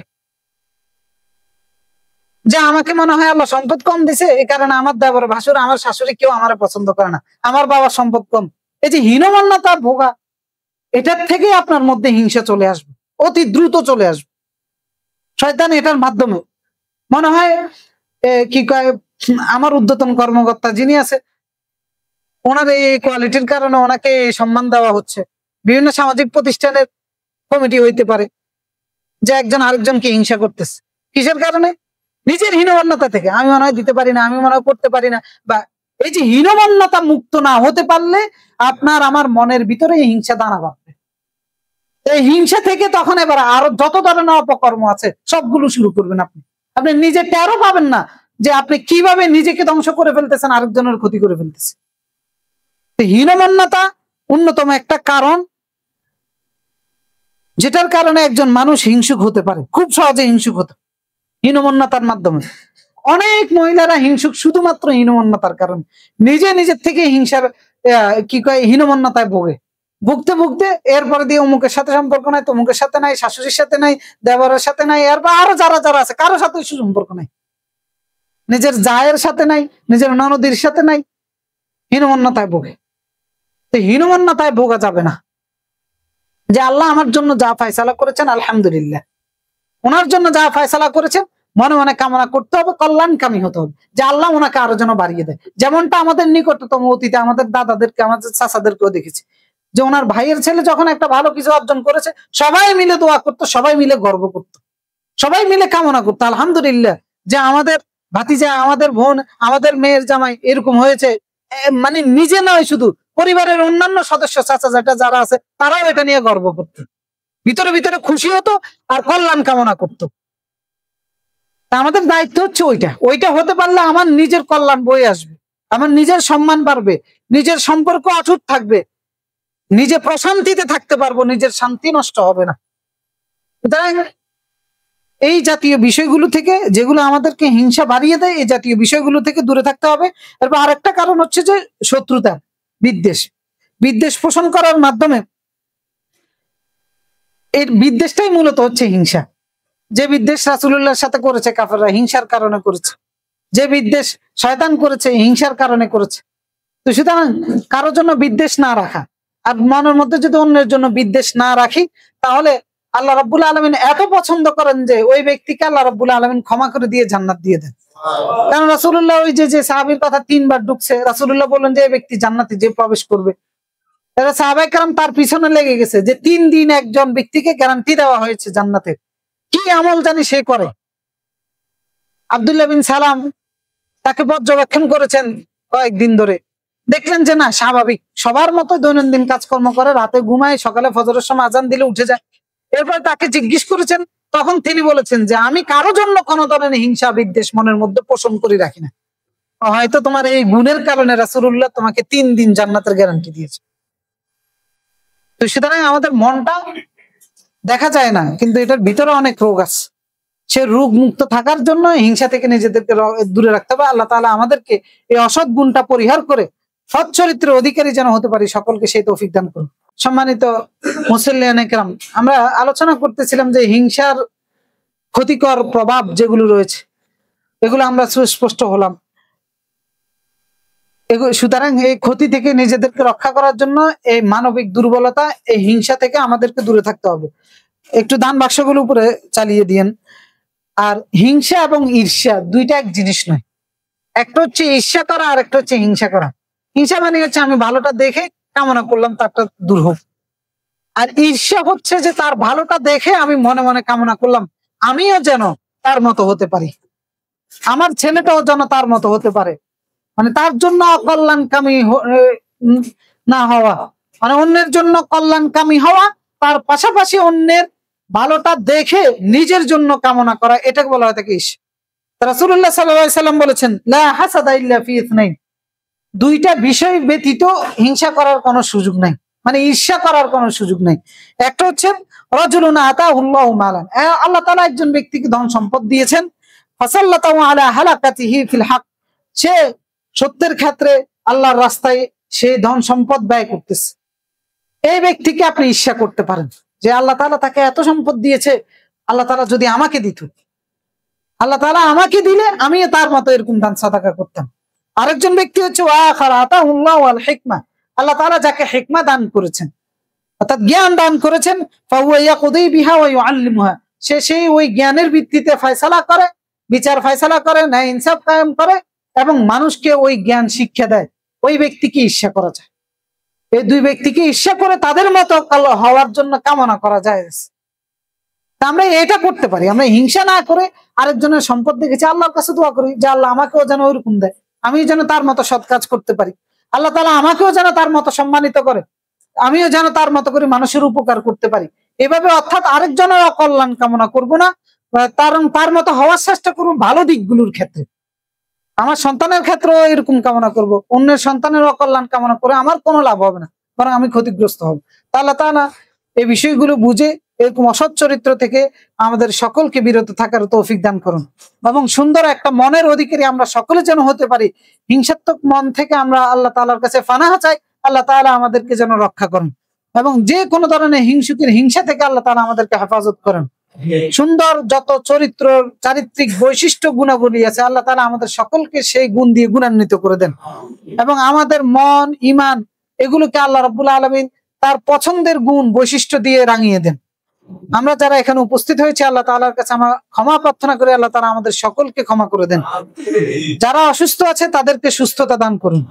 যে আমাকে মনে হয় আল্লাহ সম্পদ কম দিছে, এই কারণে আমার দেবর ভাসুর আমার শাশুড়ি কেউ আমার পছন্দ করে না, আমার বাবার সম্পদ কম। এই যে হীনমন্যতা ভোগা, এটার থেকে আপনার মধ্যে হিংসা চলে আসবে, অতি দ্রুত চলে আসবে। শয়তান এটার মাধ্যমে মনে হয় কি কয়, আমার ঊর্ধ্বতন কর্মকর্তা যিনি আছে ওনার এই কোয়ালিটির কারণে ওনাকে সম্মান দেওয়া হচ্ছে। বিভিন্ন সামাজিক প্রতিষ্ঠানের কমিটি হইতে পারে যে একজন আরেকজনকে হিংসা করতেছে, কিসের কারণে? নিজের হীনমন্যতা থেকে, আমি মনে হয় দিতে পারি না, আমি মনে হয় করতে পারি না। বা এই যে হীনমন্যতা মুক্ত না হতে পারলে আপনার আমার মনের ভিতরে হিংসা দানা বাঁধবে। এই হিংসা থেকে তখন এবার আরো যত ধরনের অপকর্ম আছে সবগুলো শুরু করবেন। আপনি নিজে টেরও পাবেন না যে আপনি কিভাবে নিজেকে ধ্বংস করে ফেলতেছেন, আরেকজনের ক্ষতি করে ফেলতেছেন। হীনমন্যতা অন্যতম একটা কারণ যেটার কারণে একজন মানুষ হিংসুক হতে পারে, খুব সহজে হিংসুক হতে, হীনমন্যতার মাধ্যমে। অনেক মহিলারা হিংসুক শুধুমাত্র হীনমন্যতার কারণে, নিজের থেকে হিংসার কি কয় হীনমন্যতায় ভোগে, ভুগতে ভুগতে এরপরে দিয়ে অমুকের সাথে সম্পর্ক নাই, তমুকের সাথে নাই, শাশুড়ির সাথে নাই, দেবরের সাথে নাই, এরপর আরো যারা যারা আছে কারোর সাথে সুসম্পর্ক নাই, নিজের জায়ের সাথে নাই, নিজের ননদির সাথে নাই, হীনমন্যতায় ভোগে। তো হীনমন্যতায় ভোগা যাবে না। যে আল্লাহ আমার জন্য যা ফয়সালা করেছেন আলহামদুলিল্লাহ, ওনার জন্য যা ফয়সালা করেছেন মনে মনে কামনা করতে হবে, কল্যাণকামী হতে হবে, যে আল্লাহ ওনাকে আরো যেন বাড়িয়ে দেয়। যেমনটা আমাদের নিকটতম অতীতে আমাদের দাদাদেরকে, আমাদের চাচাদেরকেও দেখেছি যে ওনার ভাইয়ের ছেলে যখন একটা ভালো কিছু অর্জন করেছে সবাই মিলে দোয়া করতো, সবাই মিলে গর্ব করতো, সবাই মিলে কামনা করতো আলহামদুলিল্লাহ যে আমাদের ভাতিজা, আমাদের বোন, আমাদের মেয়ের জামাই এরকম হয়েছে। মানে নিজে নয়, শুধু পরিবারের অন্যান্য সদস্য চাচা যেটা যারা আছে তারাও এটা নিয়ে গর্ব করতো, ভিতরে ভিতরে খুশি হতো আর কল্যাণ কামনা করতো। আমাদের দায়িত্ব হচ্ছে ওইটা হতে পারলে আমার নিজের কল্যাণ বয়ে আসবে, আমার নিজের সম্মান বাড়বে, নিজের সম্পর্ক অটুট থাকবে, নিজে প্রশান্তিতে থাকতে পারবো, নিজের শান্তি নষ্ট হবে না। এই জাতীয় বিষয়গুলো থেকে, যেগুলো আমাদেরকে হিংসা বাড়িয়ে দেয়, এই জাতীয় বিষয়গুলো থেকে দূরে থাকতে হবে। এরপর আরেকটা কারণ হচ্ছে যে শত্রুতা, বিদ্বেষ পোষণ করার মাধ্যমে, এর বিদ্বেষটাই মূলত হচ্ছে হিংসা। যে বিদ্বেষ রাসূলুল্লাহর সাথে করেছে কাফেররা, হিংসার কারণে করেছে। যে বিদ্বেষ শয়তান করেছে, হিংসার কারণে করেছে। তো সুতরাং কারোর জন্য বিদ্বেষ না রাখা, আর মনের মধ্যে যদি অন্যের জন্য বিদ্বেষ না রাখি, তাহলে আল্লাহ রাব্বুল আলামিন এত পছন্দ করেন যে ওই ব্যক্তিকে আল্লাহ রাব্বুল আলামিন ক্ষমা করে দিয়ে জান্নাত দিয়ে দেন। কারণ রাসূলুল্লাহ ওই যে সাহাবীর কথা 3 বার ঢুকছে, রাসূলুল্লাহ বললেন যে এই ব্যক্তি জান্নাতে যে প্রবেশ করবে, তারা সাহাবায়ে কেরাম তার পিছনে লেগে গেছে যে 3 দিন একজন ব্যক্তিকে গ্যারান্টি দেওয়া হয়েছে জান্নাতে, কি আমল জানি সে করে। আব্দুল্লাহ বিন সালাম তাকে পর্যবেক্ষণ করেছেন কয়েকদিন ধরে, দেখলেন যে না স্বাভাবিক, সবার মতো দৈনন্দিন কাজকর্ম করে, রাতে ঘুমায়, সকালে ফজরের সময় আজান দিলে উঠে যায়। এরপর তাকে জিজ্ঞেস করেছেন, তখন তিনি বলেছেন যে আমি কারো জন্য কোন ধরনের হিংসা বিদ্বেষ মনের মধ্যে পোষণ করে রাখি না, হয়তো তোমার এই গুণের কারণে রাসূলুল্লাহ তোমাকে 3 দিন জান্নাতের গ্যারান্টি দিয়েছে। তো সুতরাং আমাদের মনটা দেখা যায় না, কিন্তু এটার ভিতরে অনেক রোগ আছে। সে রোগ মুক্ত থাকার জন্য হিংসা থেকে নিজেদেরকে দূরে রাখতে হবে। আল্লাহ তাআলা আমাদেরকে এই অসৎ গুণটা পরিহার করে সৎ চরিত্রের অধিকারী যেন হতে পারি, সকলকে সেই তৌফিক দান করুন। সম্মানিত মুসল্লিয়ানে কেরাম, আমরা আলোচনা করতেছিলাম যে হিংসার ক্ষতিকর প্রভাব যেগুলো রয়েছে, এগুলো আমরা সুস্পষ্ট হলাম। সুতরাং এই ক্ষতি থেকে নিজেদেরকে রক্ষা করার জন্য এই মানবিক দুর্বলতা, এই হিংসা থেকে আমাদেরকে দূরে থাকতে হবে। একটু দান বাক্সগুলো উপরে চালিয়ে দিয়েন। আর হিংসা এবং ঈর্ষা দুইটা এক জিনিস নয়। একটা হচ্ছে ঈর্ষা করা, আর একটা হচ্ছে হিংসা করা। হিংসা মানে হচ্ছে আমি ভালোটা দেখে কামনা করলাম তারটা দূর হোক, আর ঈর্ষা হচ্ছে যে তার ভালোটা দেখে আমি মনে মনে কামনা করলাম আমিও যেন তার মতো হতে পারি, আমার ছেলেটাও যেন তার মতো হতে পারে। মানে তার জন্য অকল্যাণকামী না হওয়া, মানে অন্যের জন্য কল্যাণকামী হওয়া, তার পাশাপাশি অন্যের ভালোটা দেখে নিজের জন্য কামনা করা, এটাকে বলা হয় থাকে ঈর্ষা। রাসূলুল্লাহ সাল্লাল্লাহু আলাইহি সাল্লাম বলেছেন লা হাসাদা ইল্লা ফি ইসনাইন, দুইটা বিষয় ব্যতীত হিংসা করার কোনো সুযোগ নাই। মানে ঈর্ষা করার কোনো সুযোগ নেই। একটা হচ্ছে রাজুলুন আতাহুল্লাহু মালান, আল্লাহ তাআলা একজন ব্যক্তিকে ধন সম্পদ দিয়েছেন, ফাসাল্লাতাহু আলা হালাকাতিহি ফিল হক, সে সত্যের ক্ষেত্রে আল্লাহর রাস্তায় সেই ধন সম্পদ ব্যয় করতেছে। এই ব্যক্তিকে আপনি ঈর্ষা করতে পারেন যে আল্লাহ তাআলা তাকে এত সম্পদ দিয়েছে, আল্লাহ তাআলা যদি আমাকে দিত, আল্লাহ তাআলা আমাকে দিলে আমি তার মতো এরকম দান সাদাকা করতাম। আরেকজন ব্যক্তি হচ্ছে হিকমা, আল্লাহ তাআলা যাকে হিকমা দান করেছেন, অর্থাৎ জ্ঞান দান করেছেন, সে সেই ওই জ্ঞানের ভিত্তিতে ফয়সালা করে, বিচার ফয়সালা করে, ন্যায় ইনসাফ কায়েম করে এবং মানুষকে ওই জ্ঞান শিক্ষা দেয়। ওই ব্যক্তিকে ঈর্ষা করা যায়। এই দুই ব্যক্তিকে ঈর্ষা করে তাদের মতো হওয়ার জন্য কামনা করা যায়। আমরা এটা করতে পারি, আমরা হিংসা না করে আরেকজনের সম্পদ দেখেছি আল্লাহর কাছে দোয়া করি যে আল্লাহ আমাকেও যেন ওইরকম দেয়, আমি যেন তার মতো সৎ কাজ করতে পারি, আল্লাহ তাআলা আমাকেও যেন তার মতো সম্মানিত করে, আমিও যেন তার মতো করে মানুষের উপকার করতে পারি। এভাবে অর্থাৎ আরেকজনের অকল্যাণ কামনা করব না, তার মতো হওয়ার চেষ্টা করবো ভালো দিকগুলোর ক্ষেত্রে। আমার সন্তানের ক্ষেত্রেও এরকম কামনা করব, অন্যের সন্তানের অকল্যাণ কামনা করে আমার কোনো লাভ হবে না, বরং আমি ক্ষতিগ্রস্ত হব। তা আল্লাহ তাআলা এই বিষয়গুলো বুঝে এরকম অসৎ চরিত্র থেকে আমাদের সকলকে বিরত থাকার তৌফিক দান করুন এবং সুন্দর একটা মনের অধিকারী আমরা সকলে যেন হতে পারি। হিংসাত্মক মন থেকে আমরা আল্লাহ তাআলার কাছে পানাহ চাই, আল্লাহ তাআলা আমাদেরকে যেন রক্ষা করেন এবং যে কোনো ধরনের হিংসা থেকে আল্লাহ তাআলা আমাদেরকে হেফাজত করেন। সুন্দর যত চারিত্রিক বৈশিষ্ট্য গুণাবলী আছে আল্লাহ তাআলা আমাদের সকলকে সেই গুণ দিয়ে গুণান্বিত করে দেন এবং আমাদের মন ঈমান এগুলোকে আল্লাহ রাব্বুল আলামিন তার পছন্দের গুণ বৈশিষ্ট্য দিয়ে রাঙিয়ে দেন। আমরা যারা এখানে উপস্থিত হয়েছে আল্লাহ তাআলার কাছে আমরা ক্ষমা প্রার্থনা করি, আল্লাহ তাআলা আমাদের সকলকে ক্ষমা করে দেন। যারা অসুস্থ আছে তাদেরকে সুস্থতা দান করুন।